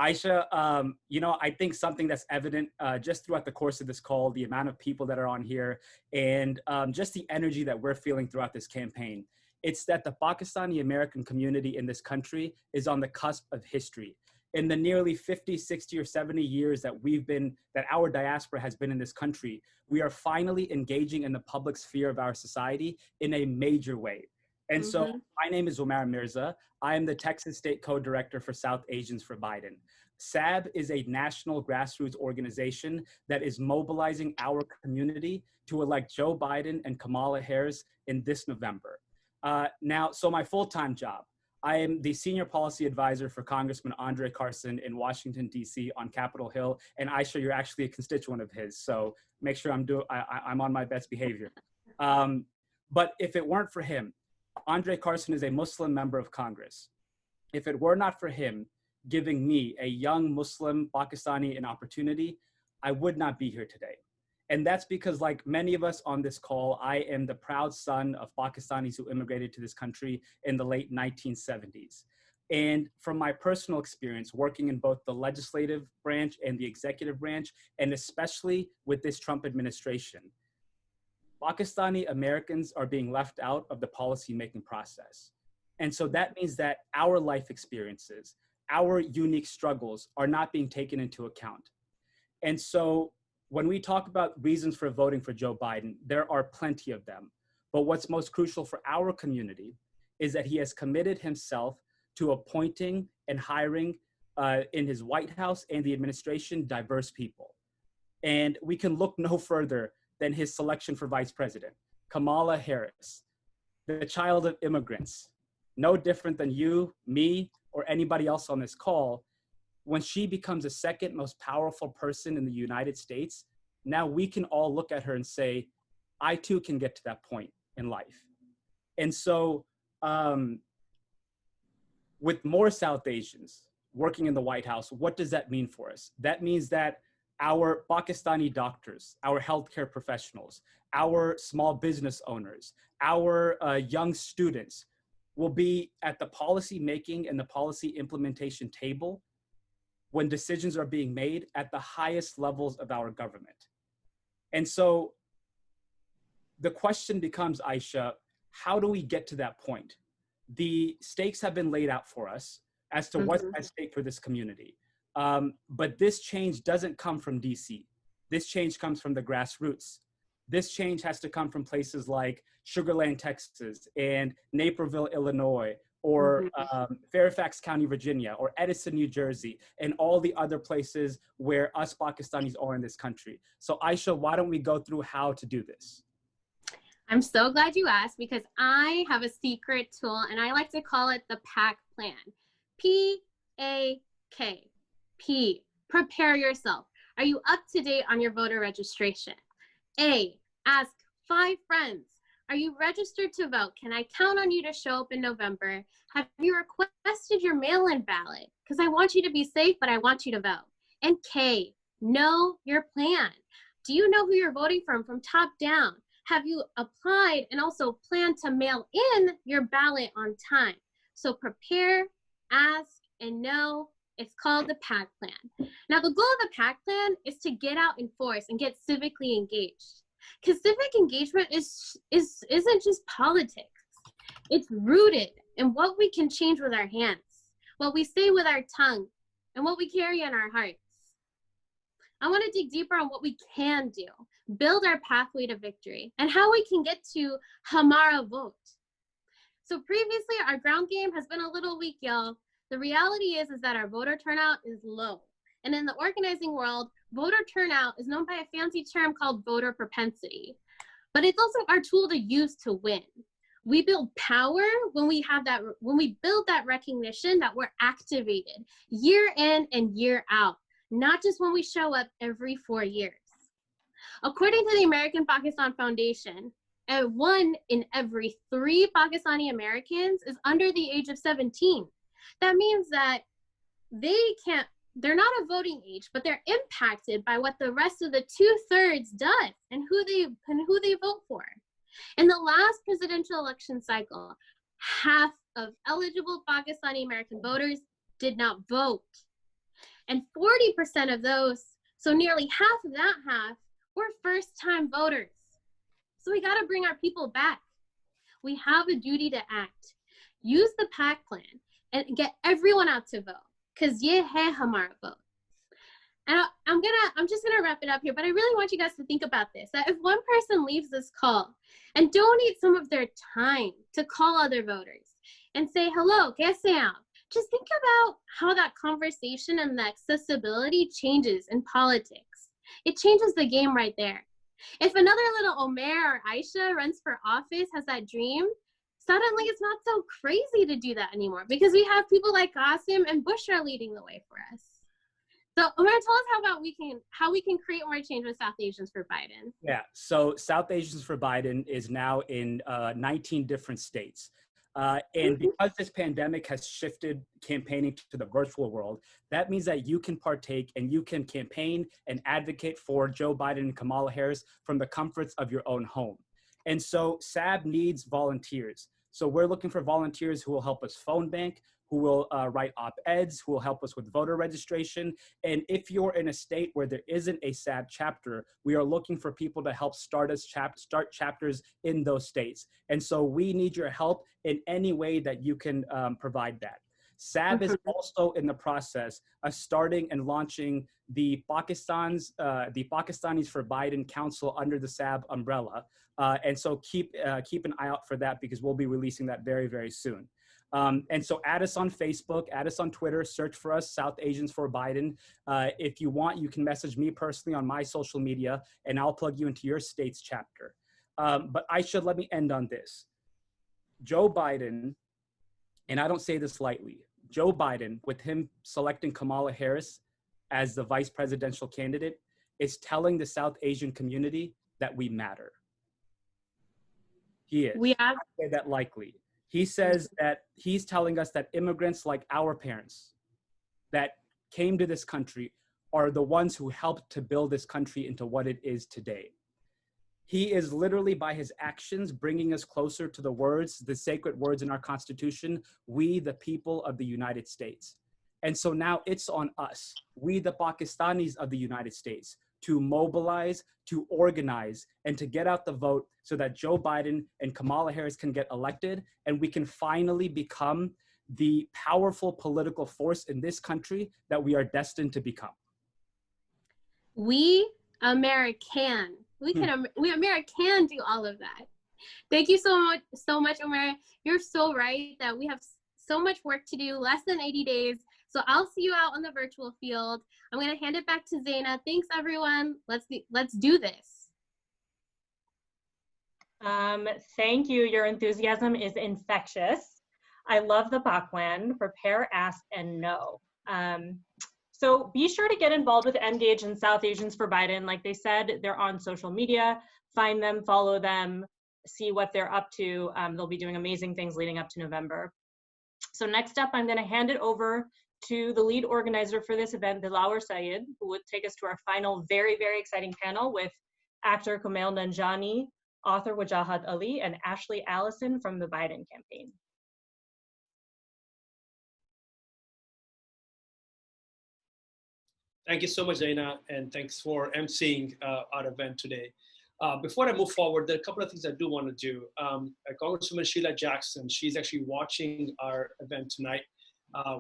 Aysha, I think something that's evident just throughout the course of this call, the amount of people that are on here, and just the energy that we're feeling throughout this campaign, it's that the Pakistani American community in this country is on the cusp of history. In the nearly 50, 60, or 70 years that our diaspora has been in this country, we are finally engaging in the public sphere of our society in a major way. And so my name is Omair Mirza. I am the Texas State Co-Director for South Asians for Biden. SAB is a national grassroots organization that is mobilizing our community to elect Joe Biden and Kamala Harris in this November. So my full-time job, I am the Senior Policy Advisor for Congressman Andre Carson in Washington, D.C. on Capitol Hill. And Aysha, you're actually a constituent of his, so make sure I'm on my best behavior. But if it weren't for him, Andre Carson is a Muslim member of Congress. If it were not for him giving me, a young Muslim Pakistani, an opportunity, I would not be here today. And that's because, like many of us on this call, I am the proud son of Pakistanis who immigrated to this country in the late 1970s. And from my personal experience working in both the legislative branch and the executive branch, and especially with this Trump administration, Pakistani Americans are being left out of the policymaking process. And so that means that our life experiences, our unique struggles are not being taken into account. And so when we talk about reasons for voting for Joe Biden, there are plenty of them. But what's most crucial for our community is that he has committed himself to appointing and hiring in his White House and the administration diverse people. And we can look no further than his selection for vice president, Kamala Harris, the child of immigrants, no different than you, me, or anybody else on this call. When she becomes the second most powerful person in the United States, now we can all look at her and say, I too can get to that point in life. And so with more South Asians working in the White House, what does that mean for us? That means that our Pakistani doctors, our healthcare professionals, our small business owners, our young students will be at the policy making and the policy implementation table when decisions are being made at the highest levels of our government. And so the question becomes, Aysha, how do we get to that point? The stakes have been laid out for us as to what's at stake for this community. But this change doesn't come from DC. This change comes from the grassroots. This change has to come from places like Sugar Land, Texas, and Naperville, Illinois, or Fairfax County, Virginia, or Edison, New Jersey, and all the other places where us Pakistanis are in this country. So Aysha, why don't we go through how to do this? I'm so glad you asked, because I have a secret tool, and I like to call it the PAC plan. P-A-K. P, prepare yourself. Are you up to date on your voter registration? A, ask 5 friends. Are you registered to vote? Can I count on you to show up in November? Have you requested your mail-in ballot? Because I want you to be safe, but I want you to vote. And K, know your plan. Do you know who you're voting from top down? Have you applied and also plan to mail in your ballot on time? So prepare, ask, and know. It's called the PAC plan. Now, the goal of the PAC plan is to get out in force and get civically engaged. Because civic engagement isn't just politics. It's rooted in what we can change with our hands. what we say with our tongue, and what we carry in our hearts. I want to dig deeper on what we can do, build our pathway to victory, and how we can get to Hamara vote. So previously, our ground game has been a little weak, y'all. The reality is that our voter turnout is low. And in the organizing world, voter turnout is known by a fancy term called voter propensity. But it's also our tool to use to win. We build power when we build that recognition that we're activated year in and year out, not just when we show up every 4 years. According to the American Pakistan Foundation, 1 in every 3 Pakistani Americans is under the age of 17. That means that they're not a voting age, but they're impacted by what the rest of the 2/3 does and who they vote for. In the last presidential election cycle, half of eligible Pakistani American voters did not vote. And 40% of those, so nearly half of that half, were first-time voters. So we gotta bring our people back. We have a duty to act. Use the PAC plan and get everyone out to vote, because ye hai hamara vote. And I'm just gonna wrap it up here, but I really want you guys to think about this, that if one person leaves this call and donate some of their time to call other voters and say, hello, kaise aap? Just think about how that conversation and the accessibility changes in politics. It changes the game right there. If another little Omair or Aysha runs for office, has that dream, suddenly it's not so crazy to do that anymore because we have people like Qasim and Bushra leading the way for us. So Omair, tell us how we can create more change with South Asians for Biden. Yeah, so South Asians for Biden is now in 19 different states. And because this pandemic has shifted campaigning to the virtual world, that means that you can partake and you can campaign and advocate for Joe Biden and Kamala Harris from the comforts of your own home. And so SAB needs volunteers. So we're looking for volunteers who will help us phone bank, who will write op-eds, who will help us with voter registration. And if you're in a state where there isn't a SAB chapter, we are looking for people to help start chapters in those states. And so we need your help in any way that you can provide that. SAB is also in the process of starting and launching the Pakistanis for Biden Council under the SAB umbrella. And so keep an eye out for that because we'll be releasing that very, very soon. And so add us on Facebook, add us on Twitter, search for us, South Asians for Biden. If you want, you can message me personally on my social media and I'll plug you into your state's chapter. But let me end on this. Joe Biden, and I don't say this lightly, Joe Biden, with him selecting Kamala Harris as the vice presidential candidate, is telling the South Asian community that we matter. He is. I say that likely. He says that he's telling us that immigrants like our parents that came to this country are the ones who helped to build this country into what it is today. He is literally by his actions bringing us closer to the words, the sacred words in our Constitution, we the people of the United States. And so now it's on us, we the Pakistanis of the United States, to mobilize, to organize, and to get out the vote so that Joe Biden and Kamala Harris can get elected and we can finally become the powerful political force in this country that we are destined to become. We American do all of that. Thank you so much, Omair. You're so right that we have so much work to do, less than 80 days. So I'll see you out on the virtual field. I'm going to hand it back to Zaina. Thanks, everyone. Let's do this. Thank you. Your enthusiasm is infectious. I love the PAC plan, prepare, ask, and know. So be sure to get involved with Engage and South Asians for Biden. Like they said, they're on social media. Find them, follow them, see what they're up to. They'll be doing amazing things leading up to November. So next up, I'm going to hand it over to the lead organizer for this event, Dilawar Syed, who would take us to our final very, very exciting panel with actor Kumail Nanjiani, author Wajahat Ali, and Ashley Allison from the Biden campaign. Thank you so much, Zaina, and thanks for emceeing our event today. Before I move forward, there are a couple of things I do want to do. Congresswoman Sheila Jackson, she's actually watching our event tonight.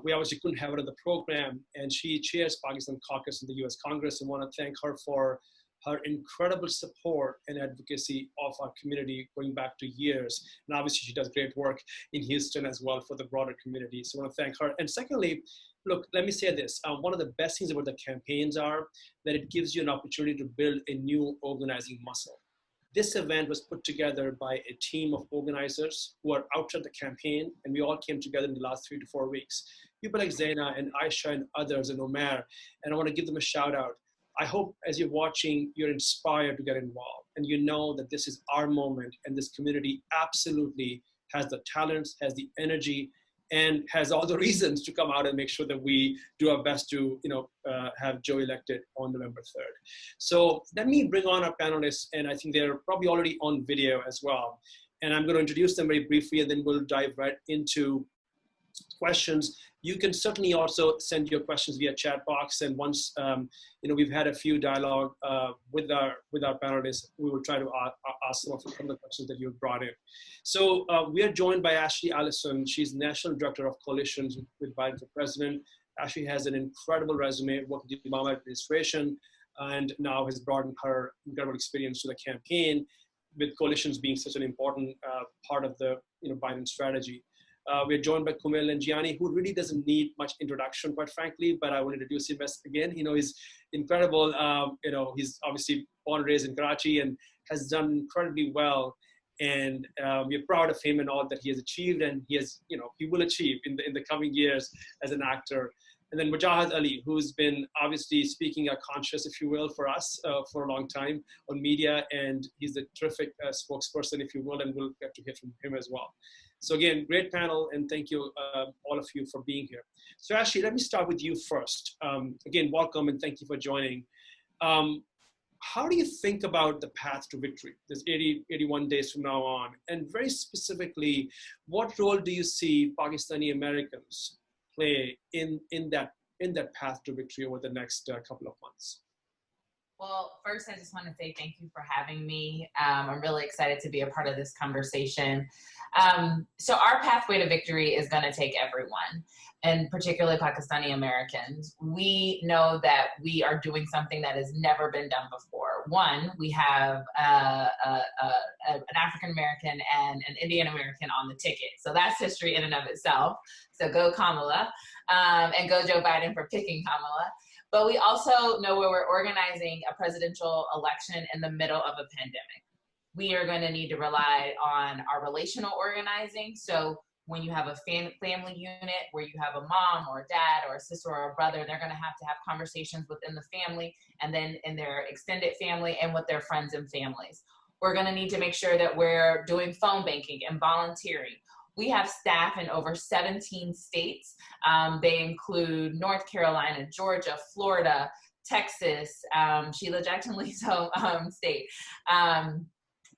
We obviously couldn't have her in the program, and she chairs Pakistan caucus in the US Congress, and want to thank her for her incredible support and advocacy of our community going back to years. And obviously she does great work in Houston as well for the broader community. So I want to thank her. And secondly, look, let me say this. One of the best things about the campaigns are that it gives you an opportunity to build a new organizing muscle. This event was put together by a team of organizers who are out at the campaign, and we all came together in the last 3 to 4 weeks. People like Zaina and Aysha and others and Omair, and I want to give them a shout out. I hope as you're watching, you're inspired to get involved, and you know that this is our moment, and this community absolutely has the talents, has the energy, and has all the reasons to come out and make sure that we do our best to, have Joe elected on November 3rd. So let me bring on our panelists, and I think they're probably already on video as well. And I'm going to introduce them very briefly, and then we'll dive right into questions. You can certainly also send your questions via chat box, and once we've had a few dialogue with our panelists, we will try to ask some of the questions that you've brought in. So we are joined by Ashley Allison. She's National Director of Coalitions with Biden for President. Ashley has an incredible resume working with the Obama administration, and now has broadened her incredible experience to the campaign, with coalitions being such an important part of the Biden strategy. We're joined by Kumail Nanjiani, who really doesn't need much introduction, quite frankly, but I will introduce him again. He's incredible. He's obviously born and raised in Karachi and has done incredibly well. And we're proud of him and all that he has achieved, and he will achieve in the coming years as an actor. And then Wajahat Ali, who's been obviously speaking a conscious, if you will, for us for a long time on media, and he's a terrific spokesperson, if you will, and we'll get to hear from him as well. So again, great panel, and thank you, all of you, for being here. So Ashley, let me start with you first. Again, welcome, and thank you for joining. How do you think about the path to victory? There's 81 days from now on, and very specifically, what role do you see Pakistani Americans play in that path to victory over the next couple of months? Well, first, I just want to say thank you for having me. I'm really excited to be a part of this conversation. So our pathway to victory is going to take everyone, and particularly Pakistani Americans. We know that we are doing something that has never been done before. One, we have an African American and an Indian American on the ticket. So that's history in and of itself. So go Kamala, and go Joe Biden for picking Kamala. But we also know where we're organizing a presidential election in the middle of a pandemic. We are going to need to rely on our relational organizing. So when you have a family unit where you have a mom or a dad or a sister or a brother, they're going to have conversations within the family, and then in their extended family and with their friends and families. We're going to need to make sure that we're doing phone banking and volunteering. We have staff in over 17 states. They include North Carolina, Georgia, Florida, Texas, Sheila Jackson-Lee's home state,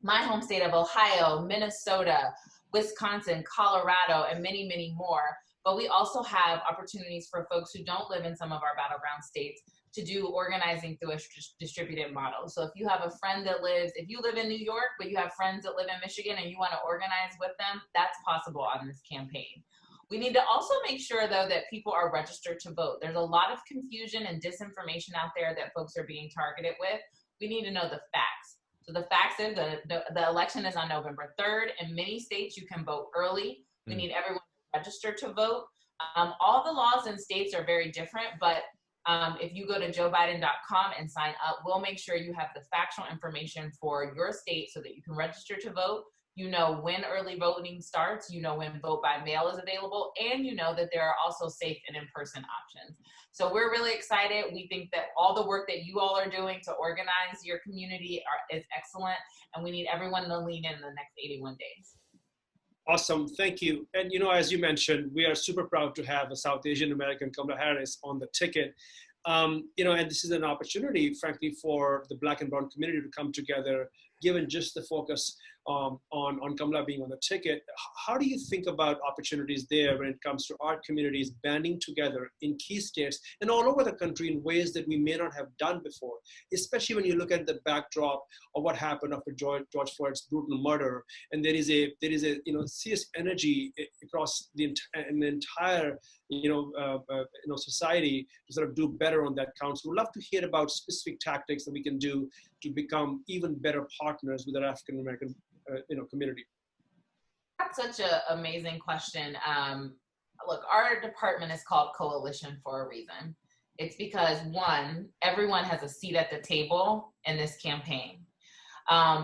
my home state of Ohio, Minnesota, Wisconsin, Colorado, and many, many more. But we also have opportunities for folks who don't live in some of our battleground states to do organizing through a distributed model. So if you have a friend if you live in New York, but you have friends that live in Michigan and you want to organize with them, that's possible on this campaign. We need to also make sure, though, that people are registered to vote. There's a lot of confusion and disinformation out there that folks are being targeted with. We need to know the facts. So the facts is the election is on November 3rd. In many states, you can vote early. We need everyone to register to vote. All the laws in states are very different, but if you go to joebiden.com and sign up, we'll make sure you have the factual information for your state so that you can register to vote. You know when early voting starts, you know when vote by mail is available, and you know that there are also safe and in-person options. So we're really excited. We think that all the work that you all are doing to organize your community is excellent, and we need everyone to lean in the next 81 days. Awesome, thank you. And as you mentioned, we are super proud to have a South Asian American, Kamala Harris, on the ticket. And this is an opportunity, frankly, for the Black and Brown community to come together, given just the focus on Kamala being on the ticket. How do you think about opportunities there when it comes to our communities banding together in key states and all over the country in ways that we may not have done before, especially when you look at the backdrop of what happened after George Floyd's brutal murder, and there is a serious energy, across the entire society to sort of do better on that count. So we'd love to hear about specific tactics that we can do to become even better partners with our African American community. That's such an amazing question. Look, our department is called Coalition for a reason. It's because, one, everyone has a seat at the table in this campaign.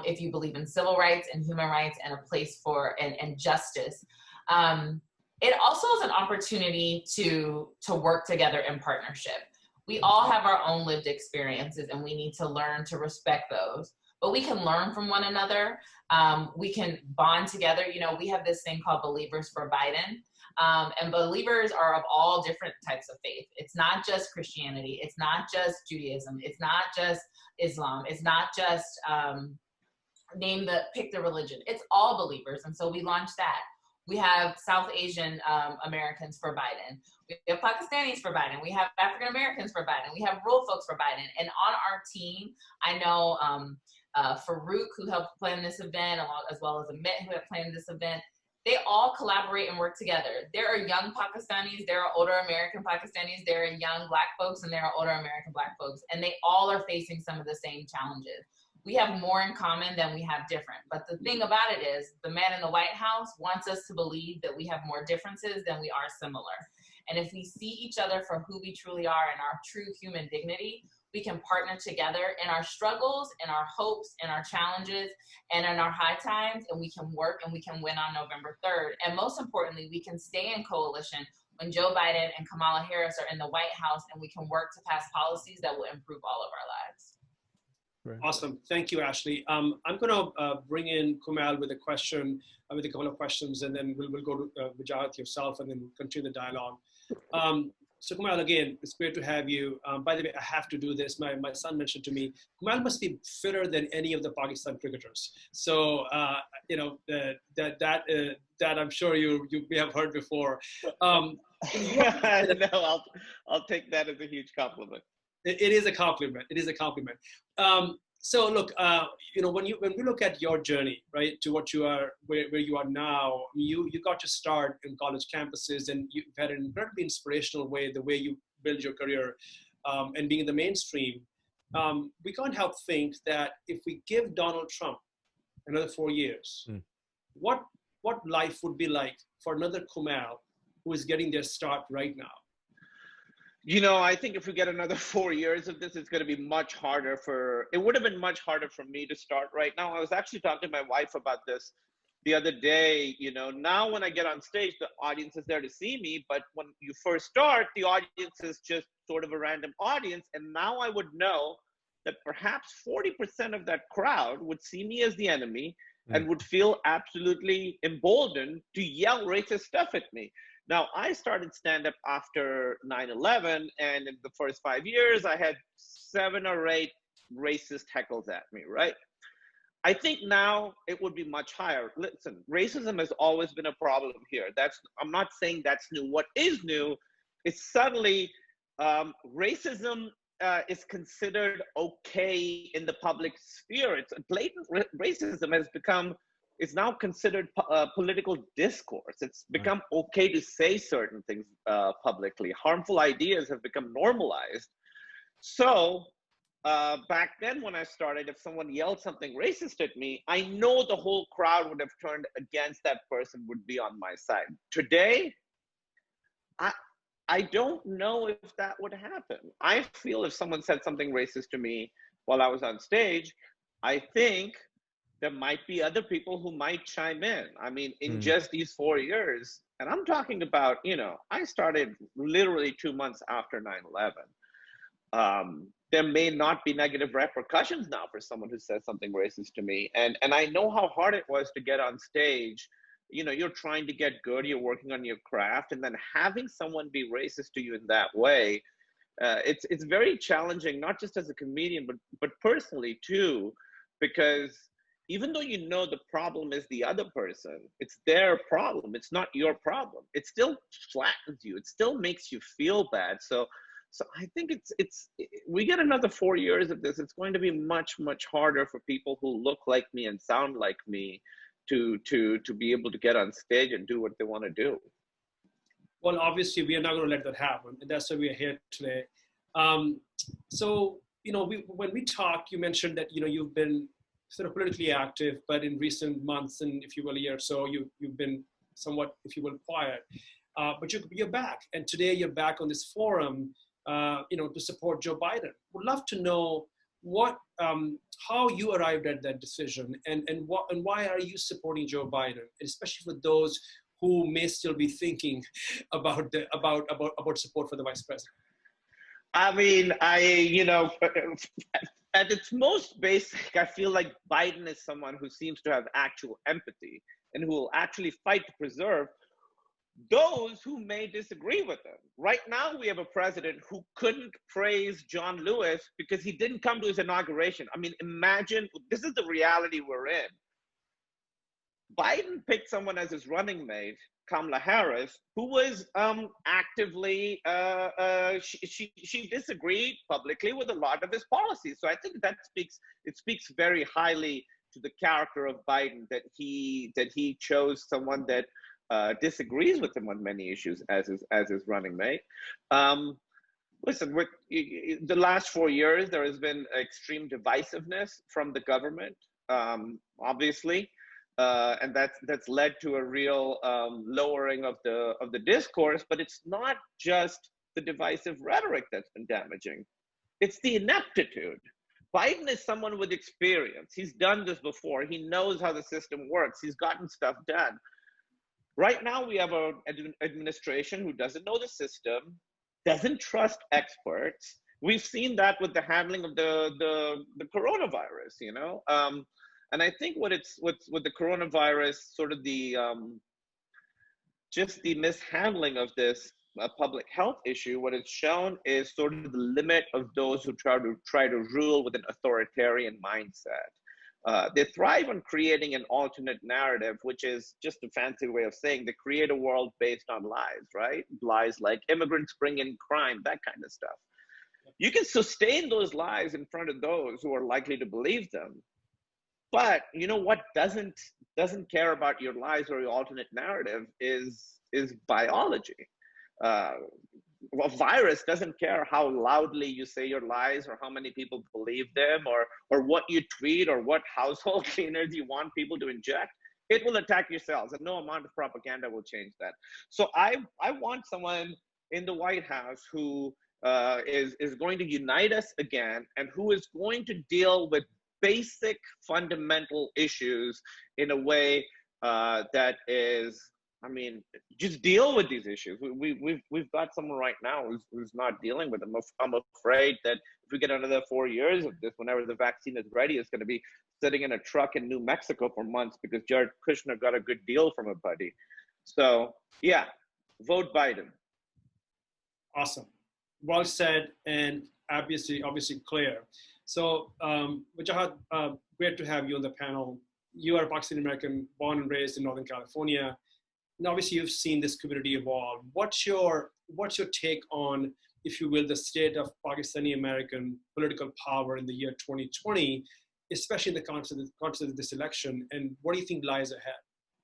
If you believe in civil rights and human rights and a place for and justice, it also is an opportunity to work together in partnership. We all have our own lived experiences, and we need to learn to respect those. But we can learn from one another. We can bond together. We have this thing called Believers for Biden. And believers are of all different types of faith. It's not just Christianity. It's not just Judaism. It's not just Islam. It's not just pick the religion. It's all believers. And so we launched that. We have South Asian Americans for Biden. We have Pakistanis for Biden. We have African Americans for Biden. We have rural folks for Biden. And on our team, I know Farouk, who helped plan this event, as well as Ahmed, who had planned this event. They all collaborate and work together. There are young Pakistanis, there are older American Pakistanis, there are young Black folks, and there are older American Black folks. And they all are facing some of the same challenges. We have more in common than we have different. But the thing about it is, the man in the White House wants us to believe that we have more differences than we are similar. And if we see each other for who we truly are and our true human dignity, we can partner together in our struggles, in our hopes, in our challenges, and in our high times, and we can work and we can win on November 3rd. And most importantly, we can stay in coalition when Joe Biden and Kamala Harris are in the White House, and we can work to pass policies that will improve all of our lives. Right. Awesome. Thank you, Ashley. I'm going to bring in Kumail with a question, with a couple of questions, and then we'll go to Wajahat yourself, and then we'll continue the dialogue. So Kumail, again, it's great to have you. By the way, I have to do this. My son mentioned to me, Kumail must be fitter than any of the Pakistan cricketers. So, that I'm sure you may have heard before. No, I'll take that as a huge compliment. It is a compliment. It is a compliment. So look, when we look at your journey, right, to what you are, where you are now, you got to start in college campuses, and you've had an incredibly inspirational way, the way you build your career, and being in the mainstream. We can't help think that if we give Donald Trump another 4 years, what life would be like for another Kumail who is getting their start right now? I think if we get another 4 years of this, it's going to be much harder it would have been much harder for me to start right now. I was actually talking to my wife about this the other day. Now when I get on stage, the audience is there to see me. But when you first start, the audience is just sort of a random audience. And now I would know that perhaps 40% of that crowd would see me as the enemy and would feel absolutely emboldened to yell racist stuff at me. Now, I started stand-up after 9/11, and in the first 5 years, I had 7 or 8 racist heckles at me, right? I think now it would be much higher. Listen, racism has always been a problem here. I'm not saying that's new. What is new is suddenly racism is considered okay in the public sphere. It's blatant racism is now considered political discourse. It's become okay to say certain things publicly. Harmful ideas have become normalized. So back then when I started, if someone yelled something racist at me, I know the whole crowd would have turned against that person, would be on my side. Today, I don't know if that would happen. I feel if someone said something racist to me while I was on stage, I think there might be other people who might chime in. I mean, in just these 4 years, and I'm talking about, I started literally 2 months after 9/11. There may not be negative repercussions now for someone who says something racist to me. And I know how hard it was to get on stage. You're trying to get good, you're working on your craft, and then having someone be racist to you in that way, it's very challenging, not just as a comedian, but personally too, because even though the problem is the other person, it's their problem, it's not your problem. It still flattens you, it still makes you feel bad. So I think we get another 4 years of this, it's going to be much, much harder for people who look like me and sound like me to be able to get on stage and do what they want to do. Well, obviously, we are not going to let that happen. And that's why we are here today. So, when we talked, you mentioned that, you've been sort of politically active, but in recent months and, if you will, a year or so, you've been somewhat, if you will, quiet. But you're back. And today you're back on this forum, to support Joe Biden. Would love to know how you arrived at that decision and why are you supporting Joe Biden, especially for those who may still be thinking about support for the vice president? I mean, at its most basic, I feel like Biden is someone who seems to have actual empathy and who will actually fight to preserve those who may disagree with him. Right now, we have a president who couldn't praise John Lewis because he didn't come to his inauguration. I mean, imagine, this is the reality we're in. Biden picked someone as his running mate, Kamala Harris, who was actively, she disagreed publicly with a lot of his policies. So I think it speaks very highly to the character of Biden that he chose someone that disagrees with him on many issues as his running mate. Listen, with the last 4 years, there has been extreme divisiveness from the government, obviously. And that's led to a real lowering of the discourse, but it's not just the divisive rhetoric that's been damaging. It's the ineptitude. Biden is someone with experience. He's done this before. He knows how the system works. He's gotten stuff done. Right now, we have an administration who doesn't know the system, doesn't trust experts. We've seen that with the handling of the coronavirus, And I think with the coronavirus, sort of just the mishandling of this public health issue, what it's shown is sort of the limit of those who try to rule with an authoritarian mindset. They thrive on creating an alternate narrative, which is just a fancy way of saying they create a world based on lies, right? Lies like immigrants bring in crime, that kind of stuff. You can sustain those lies in front of those who are likely to believe them. But what doesn't care about your lies or your alternate narrative is biology. A virus doesn't care how loudly you say your lies or how many people believe them or what you tweet or what household cleaners you want people to inject. It will attack your cells, and no amount of propaganda will change that. So I want someone in the White House who is going to unite us again and who is going to deal with basic fundamental issues in a way that is, just deal with these issues. We've got someone right now who's not dealing with them. I'm afraid that if we get another 4 years of this, whenever the vaccine is ready, it's going to be sitting in a truck in New Mexico for months because Jared Kushner got a good deal from a buddy. So yeah, vote Biden. Awesome. Well said and obviously clear. So, Wajahat, great to have you on the panel. You are a Pakistani American, born and raised in Northern California. And obviously, you've seen this community evolve. What's your take on, if you will, the state of Pakistani American political power in the year 2020, especially in the context of this election? And what do you think lies ahead?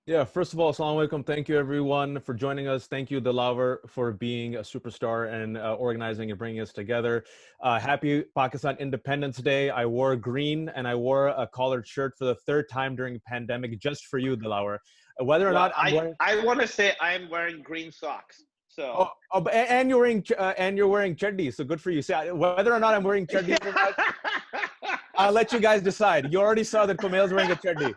Yeah, first of all, assalamu alaikum. Thank you, everyone, for joining us. Thank you, Dilawar, for being a superstar and organizing and bringing us together. Happy Pakistan Independence Day. I wore green and I wore a collared shirt for the third time during the pandemic just for you, Dilawar. Whether or not I want to say I am wearing green socks. So and you're wearing chaddi, so good for you. See, whether or not I'm wearing chaddi, I'll let you guys decide. You already saw that Kumail's wearing a chaddi.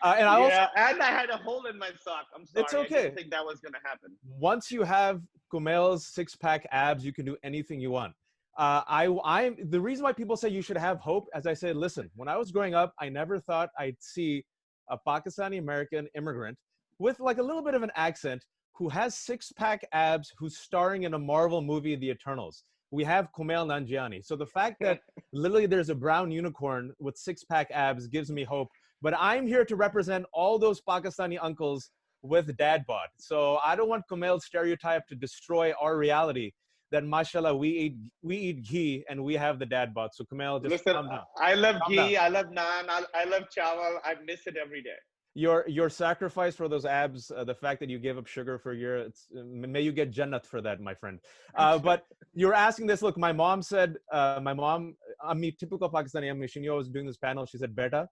And I had a hole in my sock. I'm sorry. It's okay. I didn't think that was going to happen. Once you have Kumail's six-pack abs, you can do anything you want. The reason why people say you should have hope, as I said, listen, when I was growing up, I never thought I'd see a Pakistani American immigrant with like a little bit of an accent who has six-pack abs, who's starring in a Marvel movie, The Eternals. We have Kumail Nanjiani. So the fact that literally there's a brown unicorn with six-pack abs gives me hope. But I'm here to represent all those Pakistani uncles with dad bod. So I don't want Kumail's stereotype to destroy our reality that, mashallah, we eat ghee and we have the dad bod. So Kumail, just listen, calm down. I love ghee, I love naan, I love chawal. I miss it every day. your sacrifice for those abs, the fact that you gave up sugar for a year, may you get Jannat for that, my friend. But you're asking this. Look, my mom said, Ami, typical Pakistani Ami, she knew I was doing this panel. She said, "Beta,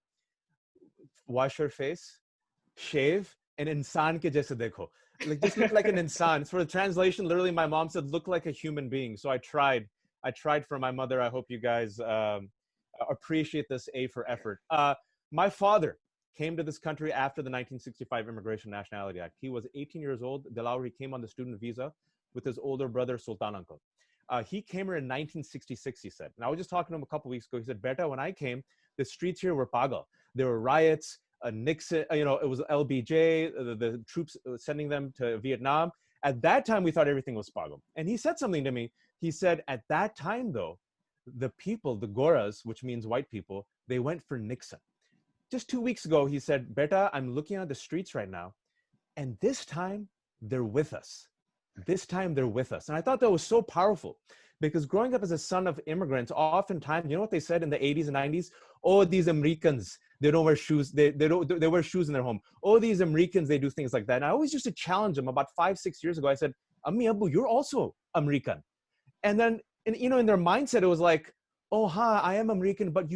wash your face, shave, and insan ke jaise dekho." Like, just look like an insan. For the translation, literally, my mom said, "Look like a human being." So I tried for my mother. I hope you guys appreciate this A for effort. My father came to this country after the 1965 Immigration Nationality Act. He was 18 years old. Dilawar, he came on the student visa with his older brother, Sultan Uncle. He came here in 1966, he said. And I was just talking to him a couple weeks ago. He said, "Beta, when I came, the streets here were pagal. There were riots, Nixon, it was LBJ, the troops sending them to Vietnam. At that time, we thought everything was pagal." And he said something to me. He said, at that time, though, the people, the Goras, which means white people, they went for Nixon. Just 2 weeks ago, he said, "Beta, I'm looking at the streets right now, and this time they're with us. This time they're with us." And I thought that was so powerful, because growing up as a son of immigrants, oftentimes, you know what they said in the 80s and 90s? "Oh, these Americans, they don't wear shoes. They wear shoes in their home. Oh, these Americans, they do things like that." And I always used to challenge them. About 5-6 years ago, I said, "Ammi, Abu, you're also American." And then, in their mindset, it was like, "Oh, I am American," but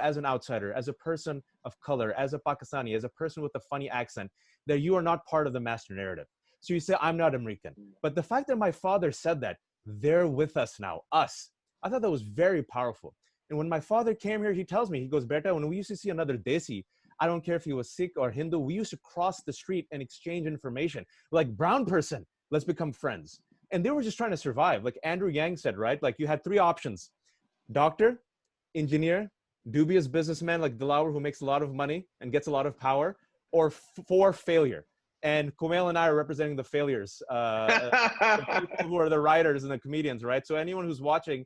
as an outsider, as a person of color, as a Pakistani, as a person with a funny accent, that you are not part of the master narrative. So you say, "I'm not American." But the fact that my father said that, they're with us now, us, I thought that was very powerful. And when my father came here, he tells me, he goes, "Beta, when we used to see another Desi, I don't care if he was Sikh or Hindu, we used to cross the street and exchange information. Like, brown person, let's become friends." And they were just trying to survive. Like Andrew Yang said, right? Like, you had 3 options: doctor, engineer, dubious businessman like Dilawar, who makes a lot of money and gets a lot of power, or for failure. And Kumail and I are representing the failures, the people who are the writers and the comedians, right? So anyone who's watching,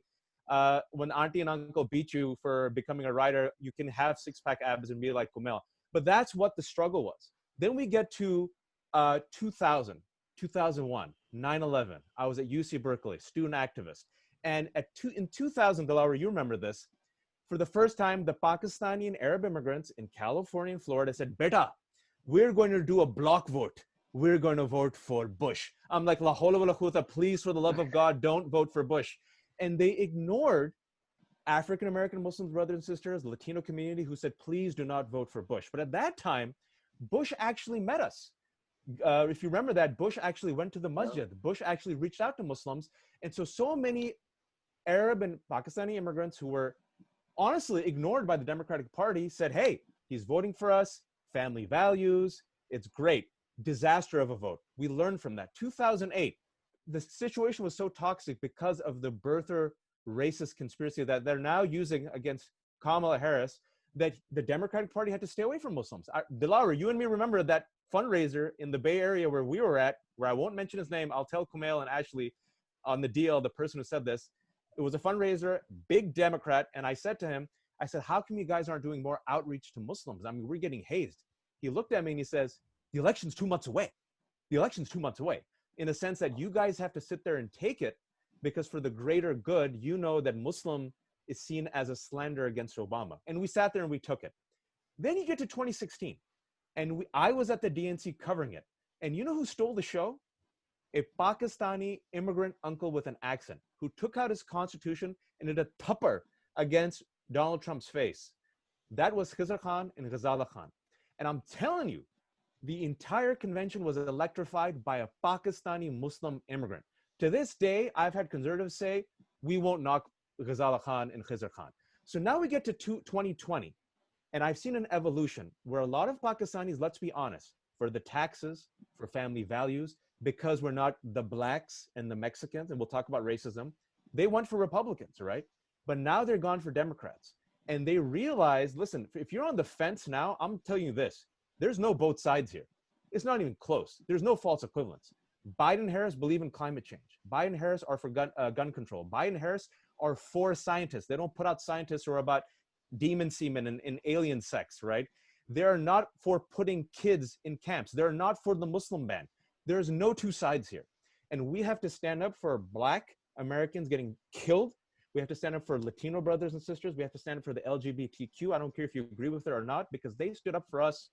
when auntie and uncle beat you for becoming a writer, you can have 6-pack abs and be like Kumail. But that's what the struggle was. Then we get to 2000, 2001, 9/11. I was at UC Berkeley, student activist. And in 2000, Dilawar, you remember this, for the first time, the Pakistani and Arab immigrants in California and Florida said, "Beta, we're going to do a block vote. We're going to vote for Bush." I'm like, "La hawla wa la quwwata, please, for the love of God, don't vote for Bush." And they ignored African-American Muslim brothers and sisters, the Latino community, who said, "Please do not vote for Bush." But at that time, Bush actually met us. If you remember that, Bush actually went to the masjid. Bush actually reached out to Muslims. And so many Arab and Pakistani immigrants who were honestly ignored by the Democratic Party said, "Hey, he's voting for us, family values, it's great." Disaster of a vote. We learned from that. 2008, the situation was so toxic because of the birther racist conspiracy that they're now using against Kamala Harris, that the Democratic Party had to stay away from Muslims. Dilawar, you and me remember that fundraiser in the Bay Area where we were at, where I won't mention his name. I'll tell Kumail and Ashley on the DL, the person who said this. It was a fundraiser, big Democrat. And I said to him, I said, "How come you guys aren't doing more outreach to Muslims? I mean, we're getting hazed." He looked at me and he says, "The election's 2 months away. The election's 2 months away." In a sense that you guys have to sit there and take it, because for the greater good, you know that Muslim is seen as a slander against Obama. And we sat there and we took it. Then you get to 2016. And I was at the DNC covering it. And you know who stole the show? A Pakistani immigrant uncle with an accent who took out his constitution and did a thupper against Donald Trump's face. That was Khizr Khan and Ghazala Khan. And I'm telling you, the entire convention was electrified by a Pakistani Muslim immigrant. To this day, I've had conservatives say, "We won't knock Ghazala Khan and Khizr Khan." So now we get to 2020. And I've seen an evolution where a lot of Pakistanis, let's be honest, for the taxes, for family values, because we're not the blacks and the Mexicans, and we'll talk about racism, they went for Republicans, right? But now they're gone for Democrats. And they realize, listen, if you're on the fence now, I'm telling you this, there's no both sides here. It's not even close. There's no false equivalence. Biden and Harris believe in climate change. Biden and Harris are for gun control. Biden and Harris are for scientists. They don't put out scientists who are about demon semen and alien sex, right? They're not for putting kids in camps. They're not for the Muslim ban. There's no 2 sides here. And we have to stand up for Black Americans getting killed. We have to stand up for Latino brothers and sisters. We have to stand up for the LGBTQ. I don't care if you agree with it or not, because they stood up for us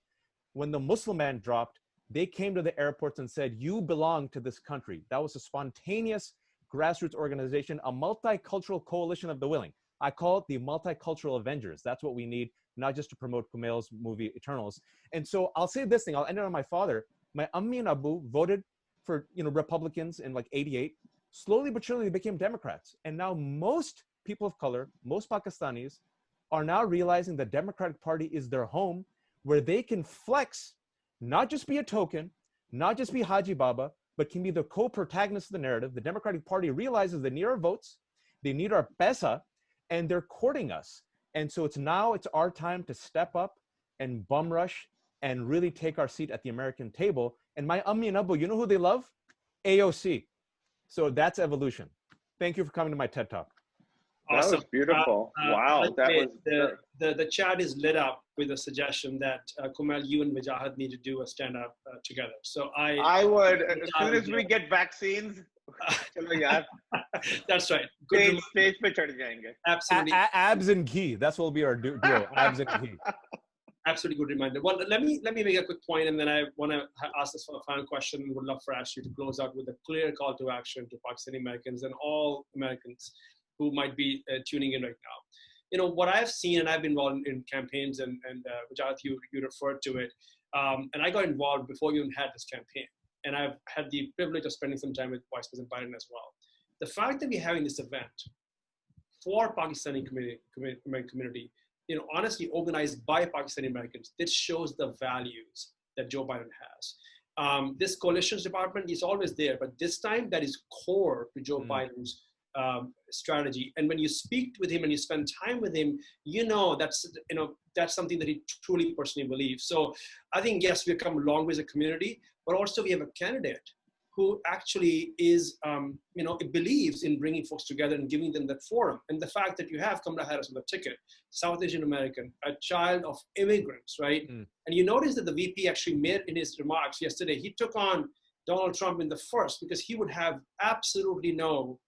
when the Muslim ban dropped, they came to the airports and said, you belong to this country. That was a spontaneous grassroots organization, a multicultural coalition of the willing. I call it the multicultural Avengers. That's what we need, not just to promote Kumail's movie Eternals. And so I'll say this thing, I'll end it on my father. My Ammi and Abu voted for Republicans in like '88. Slowly but surely they became Democrats. And now most people of color, most Pakistanis are now realizing the Democratic Party is their home, where they can flex, not just be a token, not just be Haji Baba, but can be the co-protagonist of the narrative. The Democratic Party realizes they need our votes, they need our pesa, and they're courting us. And so it's our time to step up and bum rush and really take our seat at the American table. And my Ammi and Abu, you know who they love? AOC. So that's evolution. Thank you for coming to my TED Talk. Awesome. That was beautiful. Wow. That was the chat is lit up with a suggestion that Kumail, you and Wajahat need to do a stand-up together. So I would, as soon as we get vaccines, that's right. Stage pe chad jayenge. Absolutely. Abs and ghee. That's what will be our duo. Abs and ghee. Absolutely good reminder. Well, let me make a quick point, and then I want to ask this for a final question. Would love for Ashley to close out with a clear call to action to Pakistani Americans and all Americans who might be tuning in right now. What I've seen, and I've been involved in campaigns, and Wajahat, you referred to it, and I got involved before we even had this campaign, and I've had the privilege of spending some time with Vice President Biden as well. The fact that we're having this event for Pakistani community, honestly organized by Pakistani Americans, this shows the values that Joe Biden has. This coalitions department is always there, but this time that is core to Joe Biden's strategy. And when you speak with him and you spend time with him, that's something that he truly personally believes. So I think, yes, we've come a long way as a community, but also we have a candidate who actually is, believes in bringing folks together and giving them that forum. And the fact that you have Kamala Harris on the ticket, South Asian American, a child of immigrants, right? And you notice that the VP actually made in his remarks yesterday, he took on Donald Trump in the first because he would have absolutely no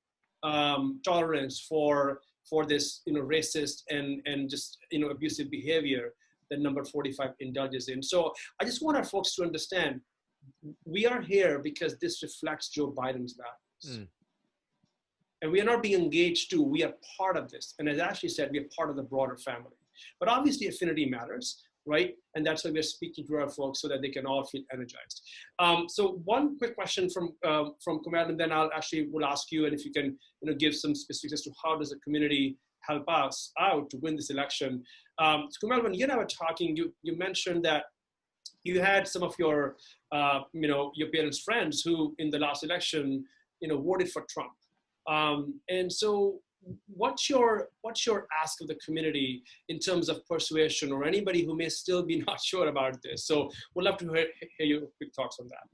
tolerance for this, racist and just, abusive behavior that number 45 indulges in. So I just want our folks to understand, we are here because this reflects Joe Biden's values. And we are not being engaged too, we are part of this. And as Ashley said, we are part of the broader family. But obviously affinity matters, right? And that's why we're speaking to our folks so that they can all feel energized. So one quick question from Kumail, and then I'll actually will ask you, and if you can give some specifics as to how does the community help us out to win this election. So Kumail, when you and I were talking, you mentioned that you had some of your parents' friends who in the last election, voted for Trump. And so what's your ask of the community in terms of persuasion, or anybody who may still be not sure about this? So we'd love to hear your quick thoughts on that.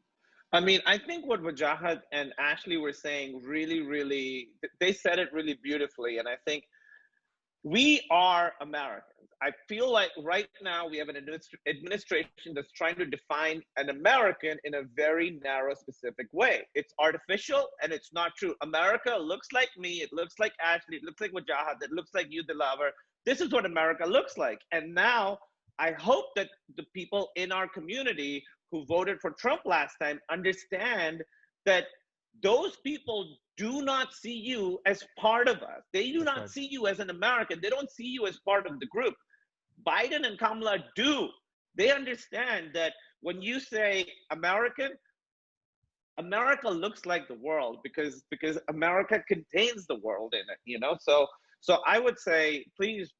I mean, I think what Wajahat and Ashley were saying really, they said it really beautifully. And I think we are Americans. I feel like right now we have an administration that's trying to define an American in a very narrow, specific way. It's artificial and it's not true. America looks like me. It looks like Ashley. It looks like Wajahat. It looks like you, Dilawar. This is what America looks like. And now I hope that the people in our community who voted for Trump last time understand that those people do not see you as part of us. They do not see you as an American. They don't see you as part of the group. Biden and Kamala do. They understand that when you say American, America looks like the world because America contains the world in it, So I would say, please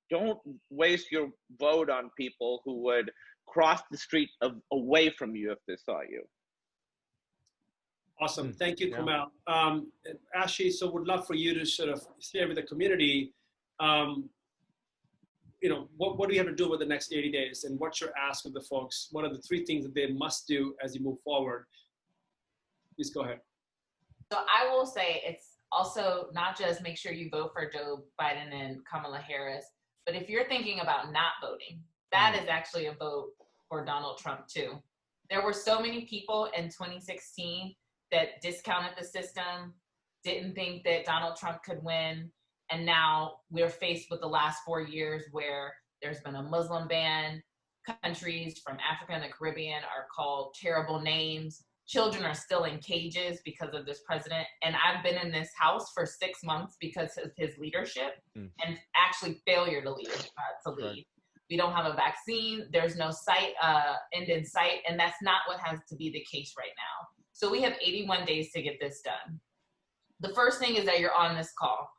don't waste your vote on people who would cross the street away from you if they saw you. Awesome. Thank you, Kumail. Ashley, so would love for you to sort of share with the community, what do you have to do with the next 80 days? And what's your ask of the folks? What are the 3 things that they must do as you move forward? Please go ahead. So I will say it's also not just make sure you vote for Joe Biden and Kamala Harris, but if you're thinking about not voting, that is actually a vote for Donald Trump too. There were so many people in 2016 that discounted the system, didn't think that Donald Trump could win. And now we're faced with the last 4 years where there's been a Muslim ban, countries from Africa and the Caribbean are called terrible names. Children are still in cages because of this president. And I've been in this house for 6 months because of his leadership and actually failure to lead. Right. We don't have a vaccine. There's no end in sight. And that's not what has to be the case right now. So we have 81 days to get this done. The first thing is that you're on this call.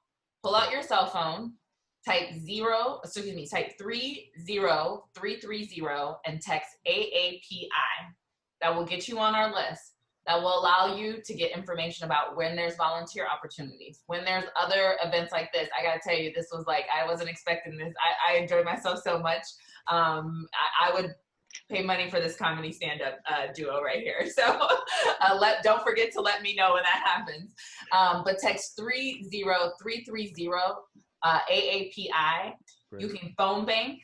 Pull out your cell phone, type 30330 and text AAPI. That will get you on our list. That will allow you to get information about when there's volunteer opportunities, when there's other events like this. I gotta tell you, this was like, I wasn't expecting this. I enjoyed myself so much. I would pay money for this comedy stand-up duo right here. So don't forget to let me know when that happens. But text 30330 AAPI. Great. You can phone bank.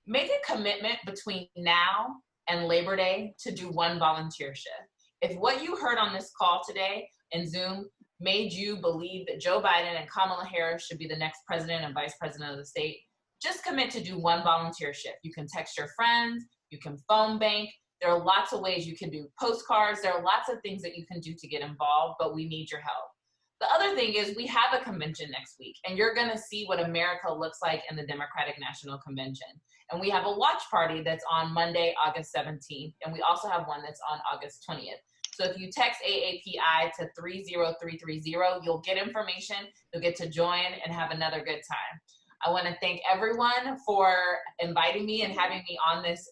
Make a commitment between now and Labor Day to do one volunteer shift. If what you heard on this call today in Zoom made you believe that Joe Biden and Kamala Harris should be the next president and vice president of the state, just commit to do one volunteer shift. You can text your friends, you can phone bank. There are lots of ways you can do postcards. There are lots of things that you can do to get involved, but we need your help. The other thing is we have a convention next week, and you're gonna see what America looks like in the Democratic National Convention. And we have a watch party that's on Monday, August 17th, and we also have one that's on August 20th. So if you text AAPI to 30330, you'll get information, you'll get to join and have another good time. I wanna thank everyone for inviting me and having me on this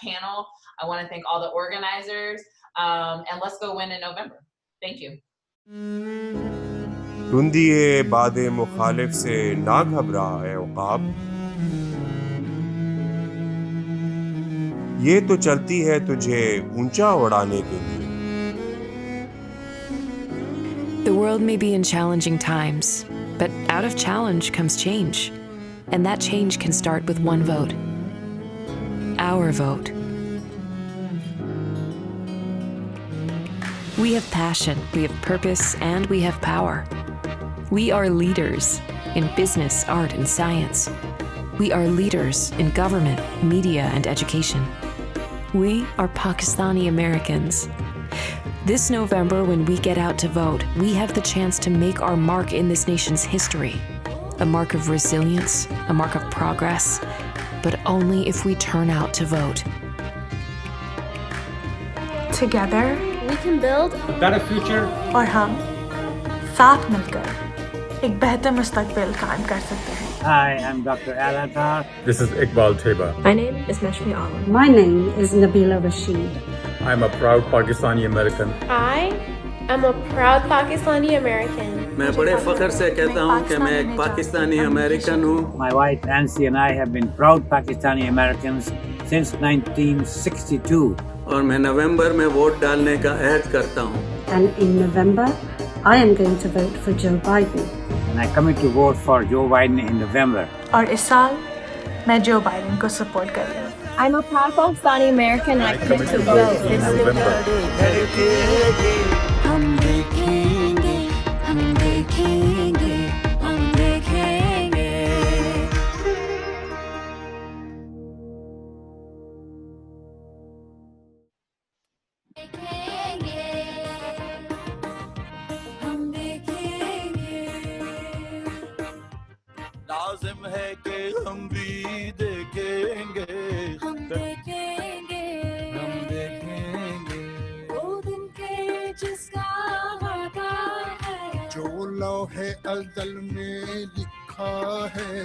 panel. I wanna thank all the organizers, and let's go win in November. Thank you. टुंदिए बादे मुखालिफ से ना घबरा ए उकाब, ये तो चलती है तुझे ऊंचा उड़ाने के लिए. The world may be in challenging times, but out of challenge comes change. And that change can start with one vote. Our vote. We have passion, we have purpose, and we have power. We are leaders in business, art, and science. We are leaders in government, media, and education. We are Pakistani Americans. This November, when we get out to vote, we have the chance to make our mark in this nation's history. A mark of resilience, a mark of progress, but only if we turn out to vote. Together, we can build a better future. और हम साथ मिलकर एक बेहतर मुस्तकबिल कायम कर सकते हैं. Hi, I'm Dr. Alata. This is Iqbal Teba. My name is Nashmi Alam. My name is Nabila Rashid. I'm a proud Pakistani American. I am a proud Pakistani American. मैं बड़े फख्र से कहता हूँ कि मैं एक पाकिस्तानी अमेरिकन हूँ. My wife Nancy and I have been proud Pakistani Americans since 1962. और मैं नवंबर में वोट डालने का अहद करता हूँ. And in November, I am going to vote for Joe Biden. And I commit to vote for Joe Biden in November. और इस साल मैं Joe Biden को support कर रही हूँ. I'm a proud Pakistani American and I commit to vote this November. हम देखेंगे, हम देखेंगे, हम देखेंगे. हम देखेंगे. लाजिम है कि हम भी देखेंगे. हम देखेंगे, हम देखेंगे. वो दिन के जिसका वादा है, जो लौहे अज़ल में लिखा है.